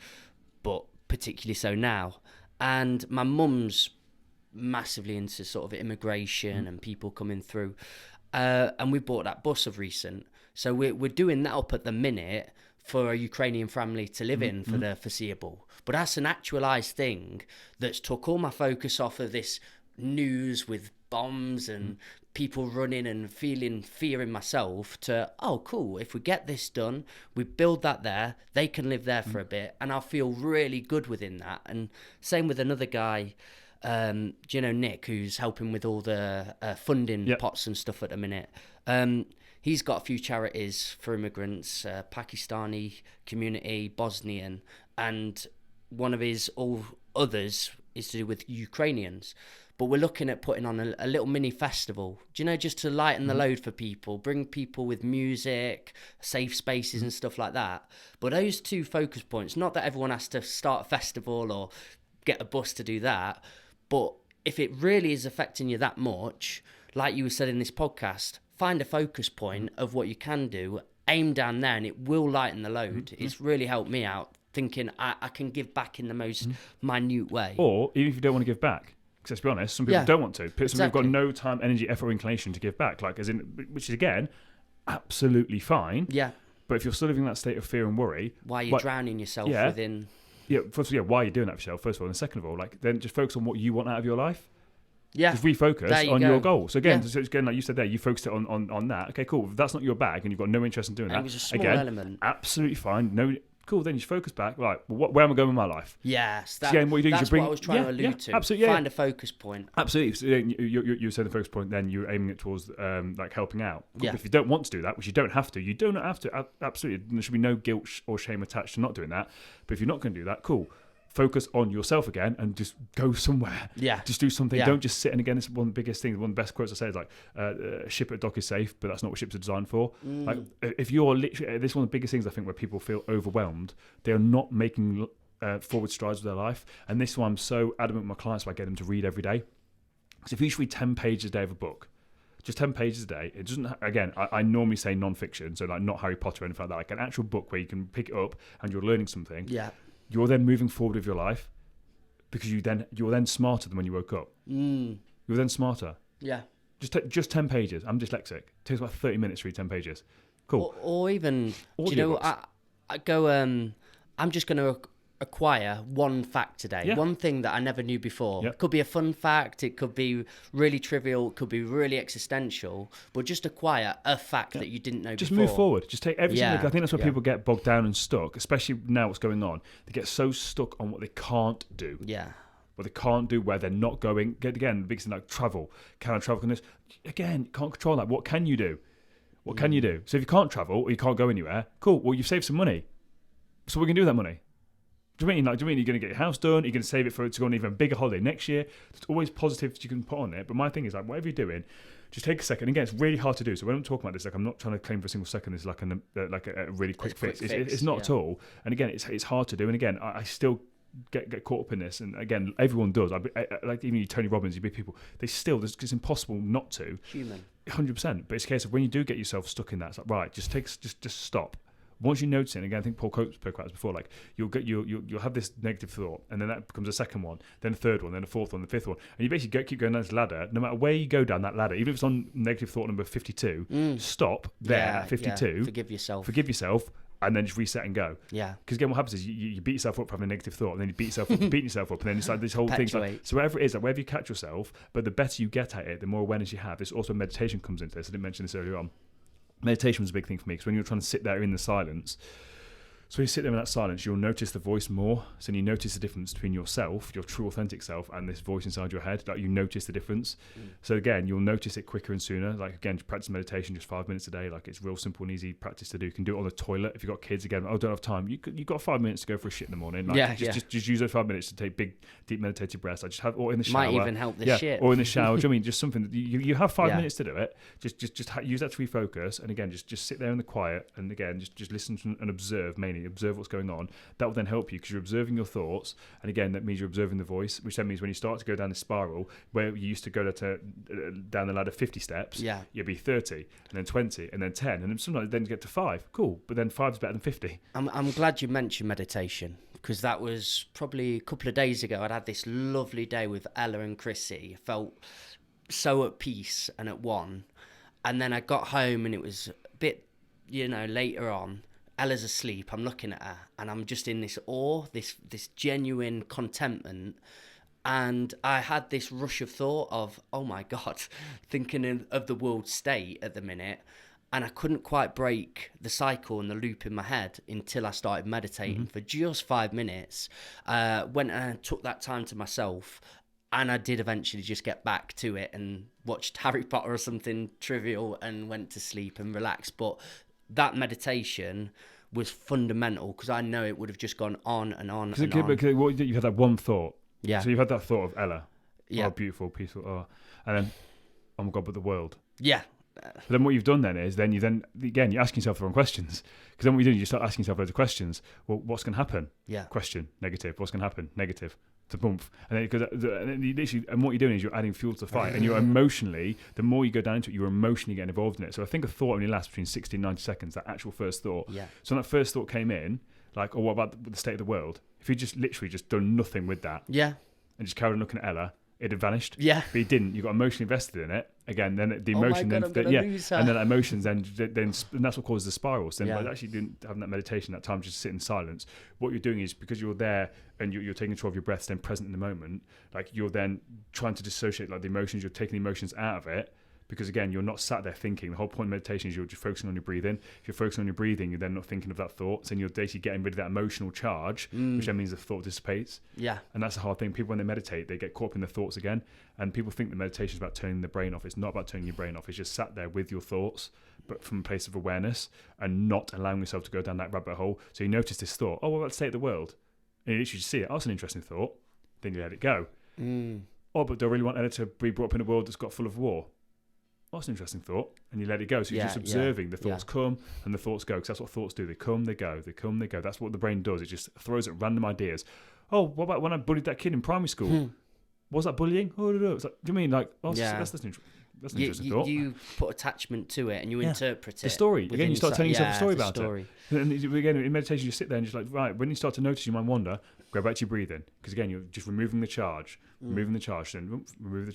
But particularly so now. And my mum's massively into sort of immigration and people coming through, and we bought that bus of recent, so we're doing that up at the minute for a Ukrainian family to live in for the foreseeable. But that's an actualized thing that's took all my focus off of this news with bombs and people running and feeling fear in myself to, oh cool, if we get this done, we build that there, they can live there for a bit, and I'll feel really good within that. And same with another guy, do you know Nick, who's helping with all the funding pots and stuff at the minute? He's got a few charities for immigrants, Pakistani community, Bosnian, and one of his others is to do with Ukrainians. But we're looking at putting on a little mini festival, do you know, just to lighten the load for people, bring people with music, safe spaces and stuff like that. But those two focus points, not that everyone has to start a festival or get a bus to do that, but if it really is affecting you that much, like you said in this podcast, find a focus point of what you can do, aim down there, and it will lighten the load. It's really helped me out, thinking I can give back in the most minute way. Or even if you don't want to give back, because let's be honest, some people don't want to. Some people have got no time, energy, effort, or inclination to give back, like which is again absolutely fine. Yeah. But if you're still living in that state of fear and worry, why you're drowning yourself within. Yeah, first of all, why are you doing that for yourself, first of all, and second of all, like then just focus on what you want out of your life. Yeah. Just refocus on your goal. So again, like you said there, you focused it on that. Okay, cool. If that's not your bag and you've got no interest in doing that, it was a small element. Absolutely fine. No, cool. Then you just focus back. Right, well, where am I going with my life? Yes, what you do, that's what I was trying to allude to. Absolutely, find a focus point. Absolutely. So you said the focus point. Then you're aiming it towards like helping out. Cool. Yeah. If you don't want to do that, which you don't have to, you do not have to. Absolutely, there should be no guilt or shame attached to not doing that. But if you're not going to do that, cool. Focus on yourself again and just go somewhere. Yeah. Just do something. Yeah. Don't just sit. And again, it's one of the biggest things. One of the best quotes I say is like, ship at dock is safe, but that's not what ships are designed for. Like, if you're literally, this is one of the biggest things I think where people feel overwhelmed. They are not making forward strides with their life. And this is why I'm so adamant with my clients where I get them to read every day. Because if you just read 10 pages a day of a book, just 10 pages a day, it doesn't, again, I normally say non-fiction, so like not Harry Potter or anything like that, like an actual book where you can pick it up and you're learning something. Yeah. You're then moving forward with your life because you're then smarter than when you woke up. You're then smarter. Yeah. Just 10 pages. I'm dyslexic. It takes about 30 minutes to read 10 pages. Cool. Or even, do you know, I go, I'm just going to acquire one fact today, one thing that I never knew before. It could be a fun fact, it could be really trivial, it could be really existential, but just acquire a fact that you didn't know just before. Just move forward. Just take every single. I think that's where people get bogged down and stuck, especially now what's going on. They get so stuck on what they can't do. Yeah. What they can't do, where they're not going. Again, the biggest thing like travel. Can I travel? Can this? Again, you can't control that. What can you do? What can you do? So if you can't travel or you can't go anywhere, cool. Well, you've saved some money. So what can you do with that money? Do you mean you're going to get your house done? You're going to save it to go on an even bigger holiday next year? There's always positives you can put on it. But my thing is, like, whatever you're doing, just take a second. Again, it's really hard to do. So when I'm talking about this, like, I'm not trying to claim for a single second this is like a really quick fix. It's not at all. And again, it's hard to do. And again, I still get caught up in this. And again, everyone does. I like even Tony Robbins, you meet people. It's impossible not to. Human. 100%. But it's a case of when you do get yourself stuck in that, it's like, right, just stop. Once you notice it, and again, I think Paul Coates spoke about this before, like you'll have this negative thought, and then that becomes a second one, then a third one, then a fourth one, the fifth one, and you basically keep going down this ladder. No matter where you go down that ladder, even if it's on negative thought number 52, stop there at 52. Forgive yourself. Forgive yourself. and then just reset and go. Yeah. Because again, what happens is you beat yourself up for having a negative thought, and then you beat yourself up for beating yourself up, and then it's like this whole thing. Like, so wherever it is, like wherever you catch yourself, but the better you get at it, the more awareness you have. There's also meditation comes into this. I didn't mention this earlier on. Meditation was a big thing for me because when you're trying to sit there in the silence, so when you sit there in that silence, you'll notice the voice more. So you notice the difference between yourself, your true authentic self, and this voice inside your head. Like you notice the difference. So again, you'll notice it quicker and sooner. Like again, practice meditation just 5 minutes a day. Like it's real simple and easy practice to do. You can do it on the toilet if you've got kids. Again, I don't have time. You've got 5 minutes to go for a shit in the morning. Like, just use those 5 minutes to take big, deep meditative breaths. I just have, or in the shower. Might even help the shit. Or in the shower. Do you know what I mean? Just something that you have 5 minutes to do it. Just use that to refocus. And again, just sit there in the quiet. And again, just listen to and observe. Mainly observe what's going on. That will then help you because you're observing your thoughts, and again that means you're observing the voice, which then means when you start to go down the spiral where you used to go down the ladder 50 steps, you'll be 30 and then 20 and then 10 and then sometimes then you get to 5. Cool, but then 5 is better than 50. I'm glad you mentioned meditation because that was probably a couple of days ago. I'd had this lovely day with Ella and Chrissy. I felt so at peace and at one, and then I got home and it was a bit, later on. Ella's asleep, I'm looking at her, and I'm just in this awe, this genuine contentment, and I had this rush of thought of, oh my God, thinking of the world state at the minute, and I couldn't quite break the cycle and the loop in my head until I started meditating for just 5 minutes. Went and took that time to myself, and I did eventually just get back to it and watched Harry Potter or something trivial and went to sleep and relaxed. But that meditation was fundamental because I know it would have just gone on and on and on. Because you had that one thought. Yeah. So you've had that thought of Ella. Yeah. Oh, beautiful, peaceful. Oh. And then, oh my God, but the world. Yeah. But then what you've done then is you're asking yourself the wrong questions. Because then what you do, you start asking yourself loads of questions. Well, what's going to happen? Yeah. Question, negative. What's going to happen? Negative. To bump. And what you're doing is you're adding fuel to the fire. And you're emotionally, the more you go down into it, you're emotionally getting involved in it. So I think a thought only lasts between 60 and 90 seconds, that actual first thought. Yeah. So when that first thought came in, like, oh, what about the state of the world? If you just literally just done nothing with that. Yeah. And just carried on looking at Ella, it had vanished. Yeah. But you didn't. You got emotionally invested in it. Again, then the emotion, lose her. and then that emotions, then and that's what causes the spirals. Then by actually having that meditation, that time just sit in silence. What you're doing is because you're there and you're taking control of your breath, then present in the moment. Like you're then trying to dissociate like the emotions. You're taking the emotions out of it. Because again, you're not sat there thinking. The whole point of meditation is you're just focusing on your breathing. If you're focusing on your breathing, you're then not thinking of that thought. So you're basically getting rid of that emotional charge, which then means the thought dissipates. Yeah. And that's the hard thing. People, when they meditate, they get caught up in their thoughts again. And people think that meditation is about turning the brain off. It's not about turning your brain off. It's just sat there with your thoughts, but from a place of awareness and not allowing yourself to go down that rabbit hole. So you notice this thought, oh, what about the state of the world? And you literally just see it. Oh, that's an interesting thought. Then you let it go. Oh, but do I really want Ella to be brought up in a world that's got full of war? Oh, that's an interesting thought. And you let it go. So you're just observing the thoughts come and the thoughts go. Because that's what thoughts do. They come, they go. They come, they go. That's what the brain does. It just throws at random ideas. Oh, what about when I bullied that kid in primary school? Was that bullying? Oh, no. It's like, do you mean like, oh, that's an interesting thought. You put attachment to it and you interpret it. The story. Again, you start telling yourself a story about it. And again, in meditation, you sit there and just like, right, when you start to notice your mind wander, go back to your breathing. Because again, you're just removing the charge, then remove the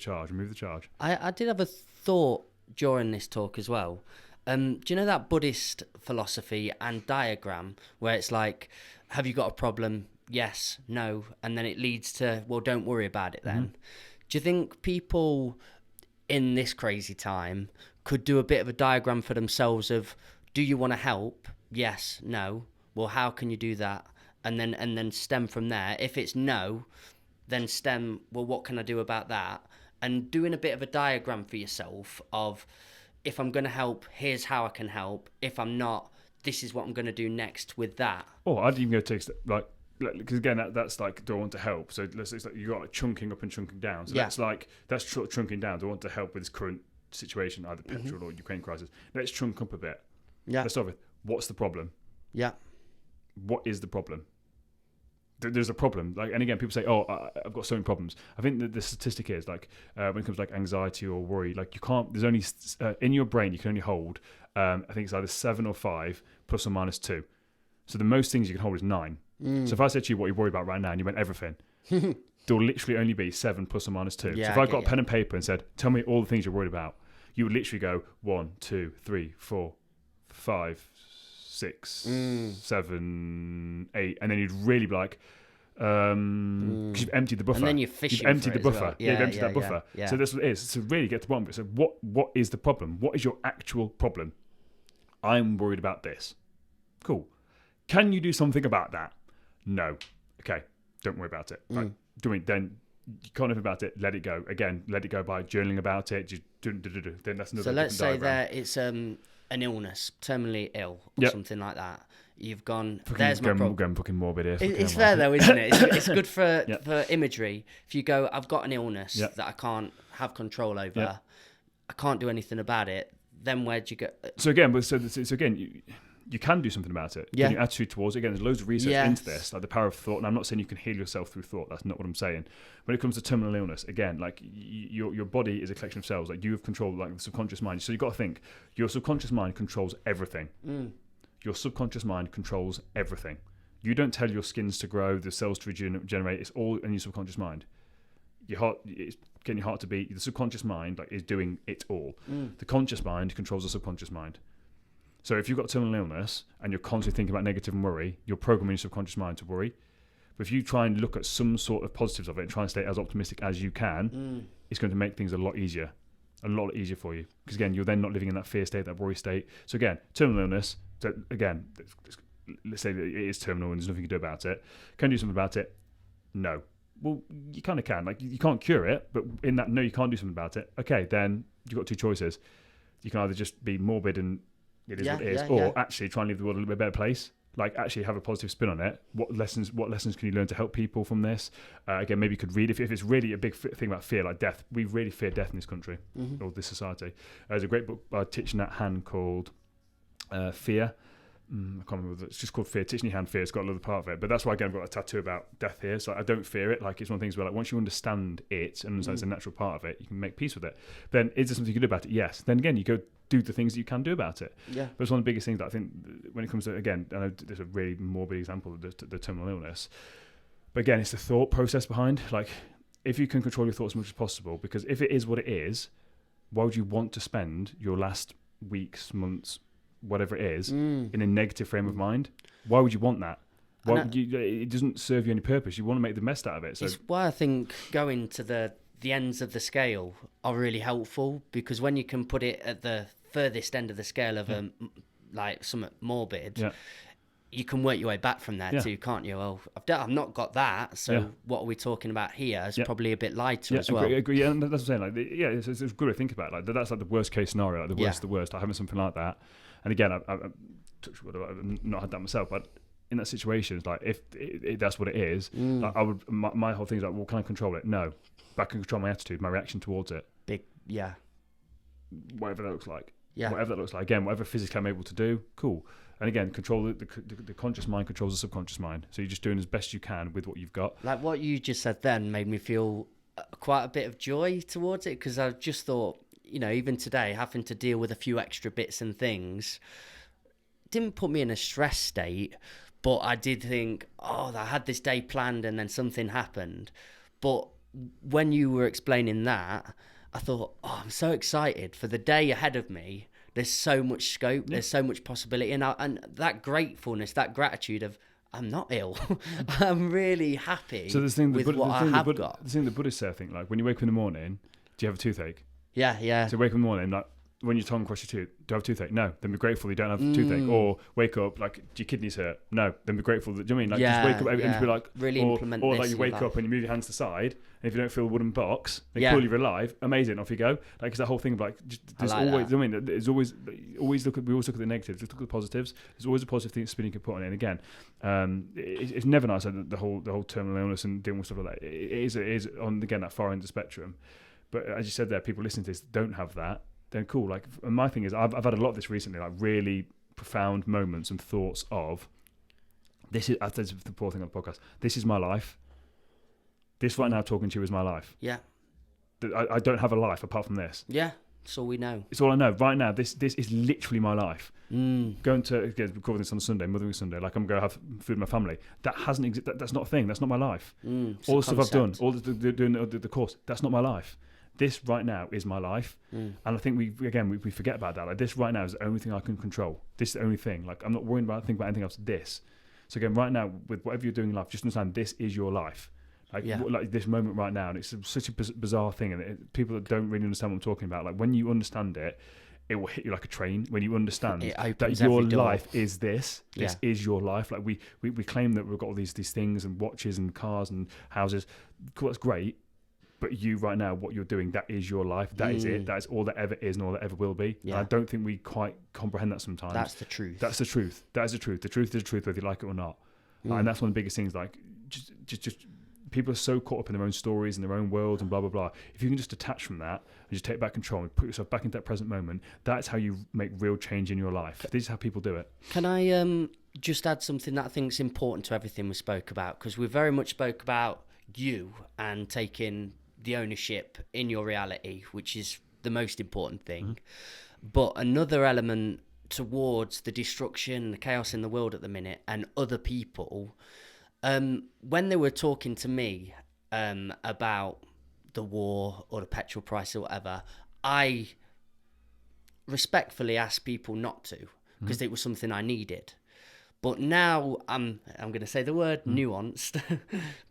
charge. I did have a thought during this talk as well. Do you know that Buddhist philosophy and diagram where it's like, have you got a problem? Yes, no. And then it leads to, well, don't worry about it then. Do you think people in this crazy time could do a bit of a diagram for themselves of, do you want to help? Yes, no. Well, how can you do that? And then stem from there. If it's no, then stem, well, what can I do about that? And doing a bit of a diagram for yourself of, if I'm going to help, here's how I can help. If I'm not, this is what I'm going to do next with that. Oh, I'd even go take because again, that's like, do I want to help? So it's like you got like chunking up and chunking down. So that's chunking down. Do I want to help with this current situation, either petrol or Ukraine crisis? Let's chunk up a bit. Yeah. Let's start with, what's the problem? Yeah. What is the problem? There's a problem. Like, and again, people say, "Oh, I've got so many problems." I think that the statistic is like when it comes to like anxiety or worry, like you can't. There's only in your brain you can only hold. I think it's either 7 or 5 plus or minus 2. So the most things you can hold is 9. So if I said to you what you're worried about right now, and you went everything, there'll literally only be 7 plus or minus 2. Yeah, so if I got a pen and paper and said, "Tell me all the things you're worried about," you would literally go 1, 2, 3, 4, 5, 6, 7, 8, and then you'd really be like, because you've emptied the buffer. And then you're fishing. You've emptied for the it buffer. as well. You've emptied that buffer. Yeah. So that's what it is. So really get to the bottom of it. So what is the problem? What is your actual problem? I'm worried about this. Cool. Can you do something about that? No. Okay. Don't worry about it. Right. Then you can't do about it. Let it go. Again, let it go by journaling about it. Just then that's another. So let's say diagram. that it's an illness, terminally ill, or something like that. You've gone. There's my problem. Going fucking morbid here. It's fair though, isn't it? It's good for imagery. If you go, I've got an illness that I can't have control over. I can't do anything about it. Then where'd you go? So again, you can do something about it. Yeah. Your attitude towards it. Again, there's loads of research into this, like the power of thought. And I'm not saying you can heal yourself through thought. That's not what I'm saying. When it comes to terminal illness, again, like your body is a collection of cells. Like you have control, like the subconscious mind. So you've got to think, your subconscious mind controls everything. Your subconscious mind controls everything. You don't tell your skins to grow, the cells to regenerate. It's all in your subconscious mind. Your heart, it's getting your heart to beat. The subconscious mind is doing it all. The conscious mind controls the subconscious mind. So if you've got terminal illness and you're constantly thinking about negative and worry, you're programming your subconscious mind to worry. But if you try and look at some sort of positives of it and try and stay as optimistic as you can, it's going to make things a lot easier for you. Because again, you're then not living in that fear state, that worry state. So again, terminal illness, so again, let's say that it is terminal and there's nothing you can do about it. Can you do something about it? No. Well, you kind of can. Like, you can't cure it, but in that, no, you can't do something about it. Okay, then you've got two choices. You can either just be morbid and it is what it is, or actually try and leave the world a little bit better place. Like, actually have a positive spin on it. What lessons can you learn to help people from this? Again, maybe you could read, if it's really a big thing about fear, like death. We really fear death in this country, or this society. There's a great book by Thich Nhat Hanh called Fear. I can't remember. It's just called Fear. Thich Nhat Hanh, Fear. It's got another part of it. But that's why, again, I've got a tattoo about death here. So I don't fear it. Like, it's one of the things where, like, once you understand it and understand it's a natural part of it, you can make peace with it. Then is there something you can do about it? Yes. Then again, you go do the things that you can do about it. Yeah. But it's one of the biggest things that I think when it comes to, again, I know there's a really morbid example of the terminal illness. But again, it's the thought process behind. Like, if you can control your thoughts as much as possible, because if it is what it is, why would you want to spend your last weeks, months, whatever it is, in a negative frame of mind? Why would you want that? Why would you, it doesn't serve you any purpose. You want to make the best out of it. So it's why I think going to the ends of the scale are really helpful, because when you can put it at the furthest end of the scale of like something morbid, you can work your way back from there too, can't you? Well, I've not got that, so what are we talking about here? Is probably a bit lighter as well. Agree. Yeah, and that's what I'm saying. Like, it's good to think about. Like, that's like the worst case scenario, like the worst. Like, having something like that. And again, I've not had that myself, but in that situation, it's like, if that's what it is, like, I would. My whole thing is like, well, can I control it? No, but I can control my attitude, my reaction towards it. Whatever that looks like. Whatever that looks like. Again, whatever physically I'm able to do, cool. And again, control the conscious mind controls the subconscious mind. So you're just doing as best you can with what you've got. Like what you just said then made me feel quite a bit of joy towards it, because I just thought, you know, even today, having to deal with a few extra bits and things didn't put me in a stress state, but I did think, oh, I had this day planned and then something happened. But when you were explaining that, I thought, oh, I'm so excited for the day ahead of me. There's so much scope, there's so much possibility, and that gratefulness, that gratitude of, I'm not ill. I'm really happy with what I have got. The thing the Buddhists say, I think, like, when you wake up in the morning, do you have a toothache? Yeah. So wake up in the morning, like, when your tongue crosses your tooth, do you have a toothache? No. Then be grateful you don't have a toothache. Or wake up, like, do your kidneys hurt? No. Then be grateful that, do you know what I mean? Like, just wake up and just be like, really implement or this. Or like, you wake up and you move your hands to the side, and if you don't feel a wooden box, then cool, you're alive. Amazing, off you go. Like, it's that whole thing of, like, there's always, I mean, there's always we always look at the negatives, just look at the positives. There's always a positive thing spinning can put on it. And again, it's never nice, the whole terminal illness and dealing with stuff like that. It is on, again, that far end of the spectrum. But as you said there, people listening to this don't have that. Then cool. Like, and my thing is, I've had a lot of this recently, like really profound moments and thoughts of, this is, I said the poor thing on the podcast, this is my life. This right now talking to you is my life. Yeah. I don't have a life apart from this. Yeah. That's all we know. It's all I know. Right now, this is literally my life. Going to, again, recording this on Sunday, Mothering Sunday, like, I'm going to have food with my family. That hasn't existed. That's not a thing. That's not my life. All the stuff I've done, all doing the course, that's not my life. this right now is my life. And I think we forget about that. Like, this right now is the only thing I can control. This is the only thing. Like, I'm not worrying about thinking about anything else. This. So again, right now, with whatever you're doing in life, just understand this is your life. Like this moment right now, and it's such a bizarre thing, and people that don't really understand what I'm talking about, like when you understand it, it will hit you like a train. When you understand that your life is this is your life. Like we claim that we've got all these things and watches and cars and houses. Cool, that's great. But you right now, what you're doing, that is your life. That is it. That is all that ever is and all that ever will be. Yeah. And I don't think we quite comprehend that sometimes. That's the truth. That's the truth. That is the truth. The truth is the truth, whether you like it or not. And that's one of the biggest things. Like, just people are so caught up in their own stories and their own world and blah, blah, blah. If you can just detach from that and just take back control and put yourself back into that present moment, that's how you make real change in your life. This is how people do it. Can I just add something that I think is important to everything we spoke about? Because we very much spoke about you and taking the ownership in your reality, which is the most important thing. But another element towards the destruction, the chaos in the world at the minute, and other people, when they were talking to me about the war or the petrol price or whatever, I respectfully asked people not to, because it was something I needed. But now I'm going to say the word nuanced,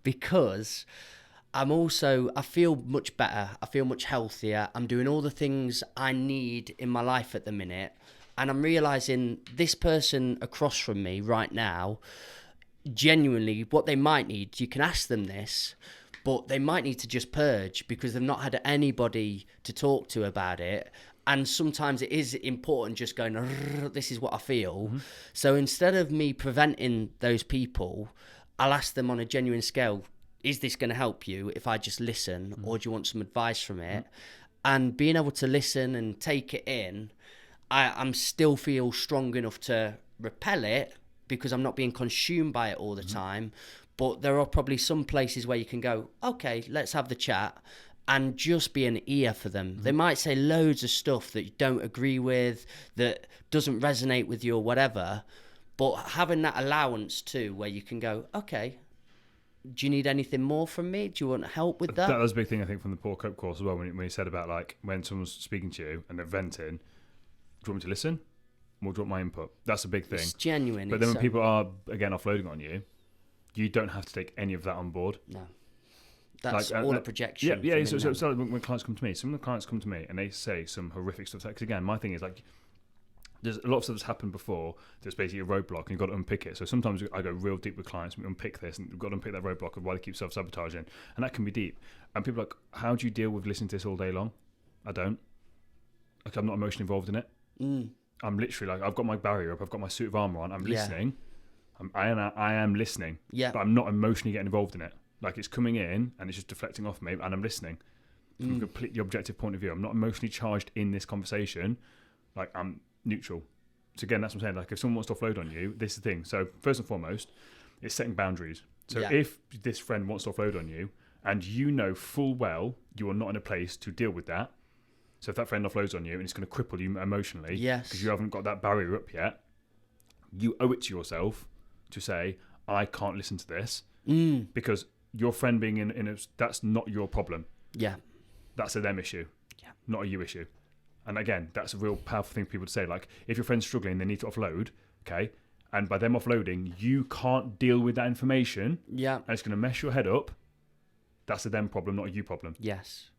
because I feel much better. I feel much healthier. I'm doing all the things I need in my life at the minute. And I'm realising this person across from me right now, genuinely, what they might need, you can ask them this, but they might need to just purge because they've not had anybody to talk to about it. And sometimes it is important just going, this is what I feel. So instead of me preventing those people, I'll ask them on a genuine scale, is this going to help you if I just listen, or do you want some advice from it? And being able to listen and take it in, I'm still feel strong enough to repel it because I'm not being consumed by it all the time. But there are probably some places where you can go, okay, let's have the chat, and just be an ear for them. They might say loads of stuff that you don't agree with, that doesn't resonate with you or whatever, but having that allowance too, where you can go, okay, do you need anything more from me? Do you want help with that? That was a big thing, I think, from the Paul Cope course as well, when he said about, like, when someone's speaking to you and they're venting, do you want me to listen? Or do you want my input? That's a big thing. It's genuine. But then when people are, again, offloading on you, you don't have to take any of that on board. No. That's like, all a projection. Yeah. So when clients come to me, some of the clients come to me and they say some horrific stuff. Because again, my thing is, like, there's a lot of stuff that's happened before that's basically a roadblock and you've got to unpick it. So sometimes I go real deep with clients and we unpick this and we've got to unpick that roadblock of why they keep self-sabotaging. And that can be deep. And people are like, how do you deal with listening to this all day long? I don't. Like, I'm not emotionally involved in it. I'm literally like, I've got my barrier up, I've got my suit of armour on, I'm listening. I am listening. Yeah. But I'm not emotionally getting involved in it. Like, it's coming in and it's just deflecting off me and I'm listening from a completely objective point of view. I'm not emotionally charged in this conversation. Like, I'm neutral. So again, that's what I'm saying. Like, if someone wants to offload on you, this is the thing. So first and foremost, it's setting boundaries. So if this friend wants to offload on you and you know full well you are not in a place to deal with that, so if that friend offloads on you and it's going to cripple you emotionally because you haven't got that barrier up yet, you owe it to yourself to say, I can't listen to this because your friend being in a, that's not your problem. Yeah. That's a them issue, not a you issue. And again, that's a real powerful thing for people to say. Like, if your friend's struggling, they need to offload, okay? And by them offloading, you can't deal with that information. Yeah. And it's going to mess your head up. That's a them problem, not a you problem. Yes.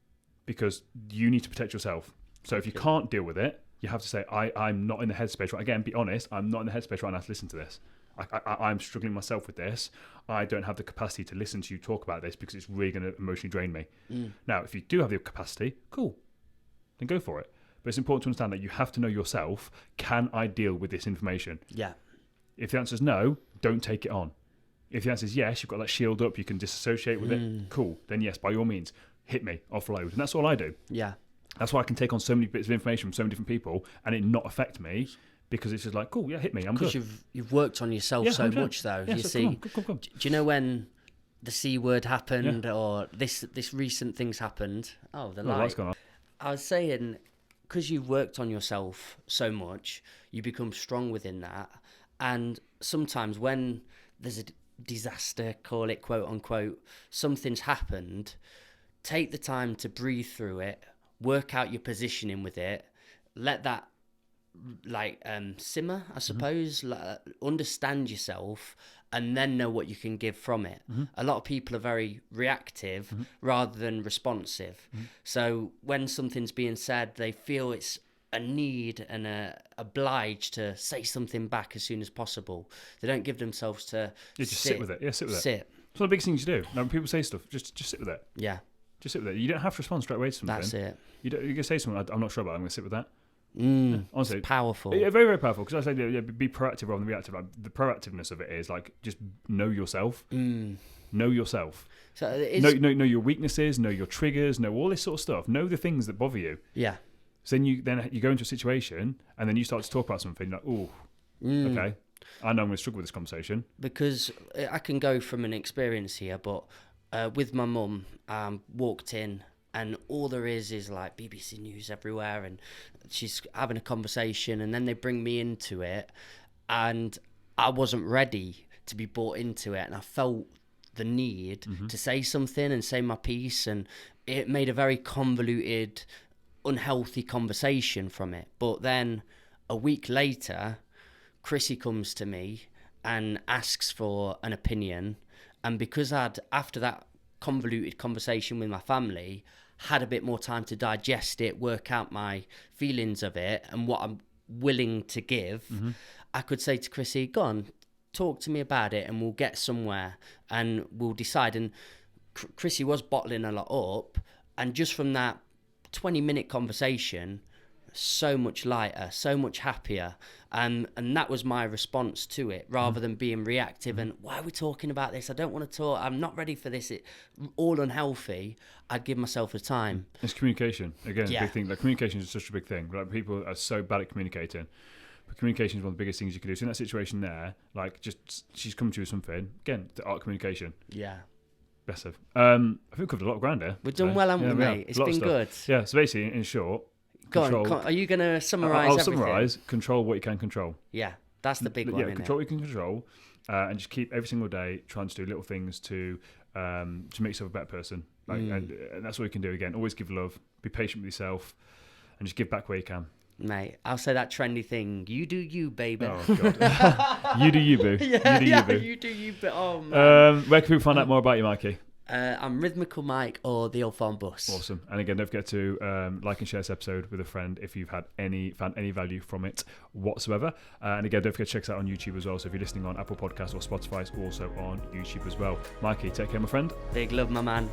Because you need to protect yourself. So if you can't deal with it, you have to say, I'm not in the headspace right. Again, be honest, I'm not in the headspace right now to listen to this. I'm struggling myself with this. I don't have the capacity to listen to you talk about this because it's really going to emotionally drain me. Now, if you do have the capacity, cool, then go for it. But it's important to understand that you have to know yourself, can I deal with this information? Yeah. If the answer is no, don't take it on. If the answer is yes, you've got that shield up, you can disassociate with it, cool. Then yes, by all means, hit me, offload. And that's all I do. Yeah. That's why I can take on so many bits of information from so many different people and it not affect me. Because it's just like, cool, yeah, hit me, I'm good. Because you've worked on yourself so much, though. Yeah, you so see, come on. Do you know when the C word happened or this recent things happened? Oh, the light. What's going on? I was saying, because you've worked on yourself so much, you become strong within that. And sometimes when there's a disaster, call it quote unquote, something's happened, take the time to breathe through it, work out your positioning with it, let that simmer, I suppose, understand yourself, and then know what you can give from it. A lot of people are very reactive rather than responsive. So when something's being said, they feel it's a need and obliged to say something back as soon as possible. They don't give themselves to sit with it. Yeah, sit with it. Sit. It's one of the biggest things you do. Now, when people say stuff, just sit with it. Yeah. Just sit with it. You don't have to respond straight away to something. That's it. You can say something, I'm not sure about it, I'm going to sit with that. Honestly, it's powerful. Yeah, very, very powerful. Because I say, be proactive rather than reactive. The proactiveness of it is just know yourself. Know yourself. So know your weaknesses. Know your triggers. Know all this sort of stuff. Know the things that bother you. Yeah. So then you go into a situation and then you start to talk about something okay, I know I'm going to struggle with this conversation. Because I can go from an experience here, but with my mum, walked in. And all there is BBC News everywhere, and she's having a conversation, and then they bring me into it, and I wasn't ready to be brought into it, and I felt the need to say something and say my piece, and it made a very convoluted, unhealthy conversation from it. But then a week later, Chrissy comes to me and asks for an opinion, and because after that convoluted conversation with my family, had a bit more time to digest it, work out my feelings of it and what I'm willing to give, I could say to Chrissy, go on, talk to me about it and we'll get somewhere and we'll decide. And Chrissy was bottling a lot up, and just from that 20-minute conversation, so much lighter, so much happier, and that was my response to it, rather than being reactive and why are we talking about this, I don't want to talk, I'm not ready for this, all unhealthy. I'd give myself the time. It's communication again. A big thing. Communication is such a big thing. People are so bad at communicating, but communication is one of the biggest things you can do. So in that situation there, she's come to you with something, again, the art of communication. Impressive. I think we've covered a lot of ground here. We've done well, haven't we, mate? It's been good. Yeah, so basically, in short, are you going to summarise I'll everything? summarise. Control what you can control. Yeah, that's the big one, isn't control what you can control, and just keep every single day trying to do little things to make yourself a better person. And that's all you can do. Again, always give love, be patient with yourself, and just give back where you can. Mate, I'll say that trendy thing. You do you, baby. Oh, God. You do you, boo. You do you, boo. Oh, man. Where can people find out more about you, Mikey? I'm Rhythmical Mike or the Old Farm Bus. Awesome. And again, don't forget to like and share this episode with a friend if you've found any value from it whatsoever. And again, don't forget to check us out on YouTube as well. So if you're listening on Apple Podcasts or Spotify, it's also on YouTube as well. Mikey, take care, my friend. Big love, my man.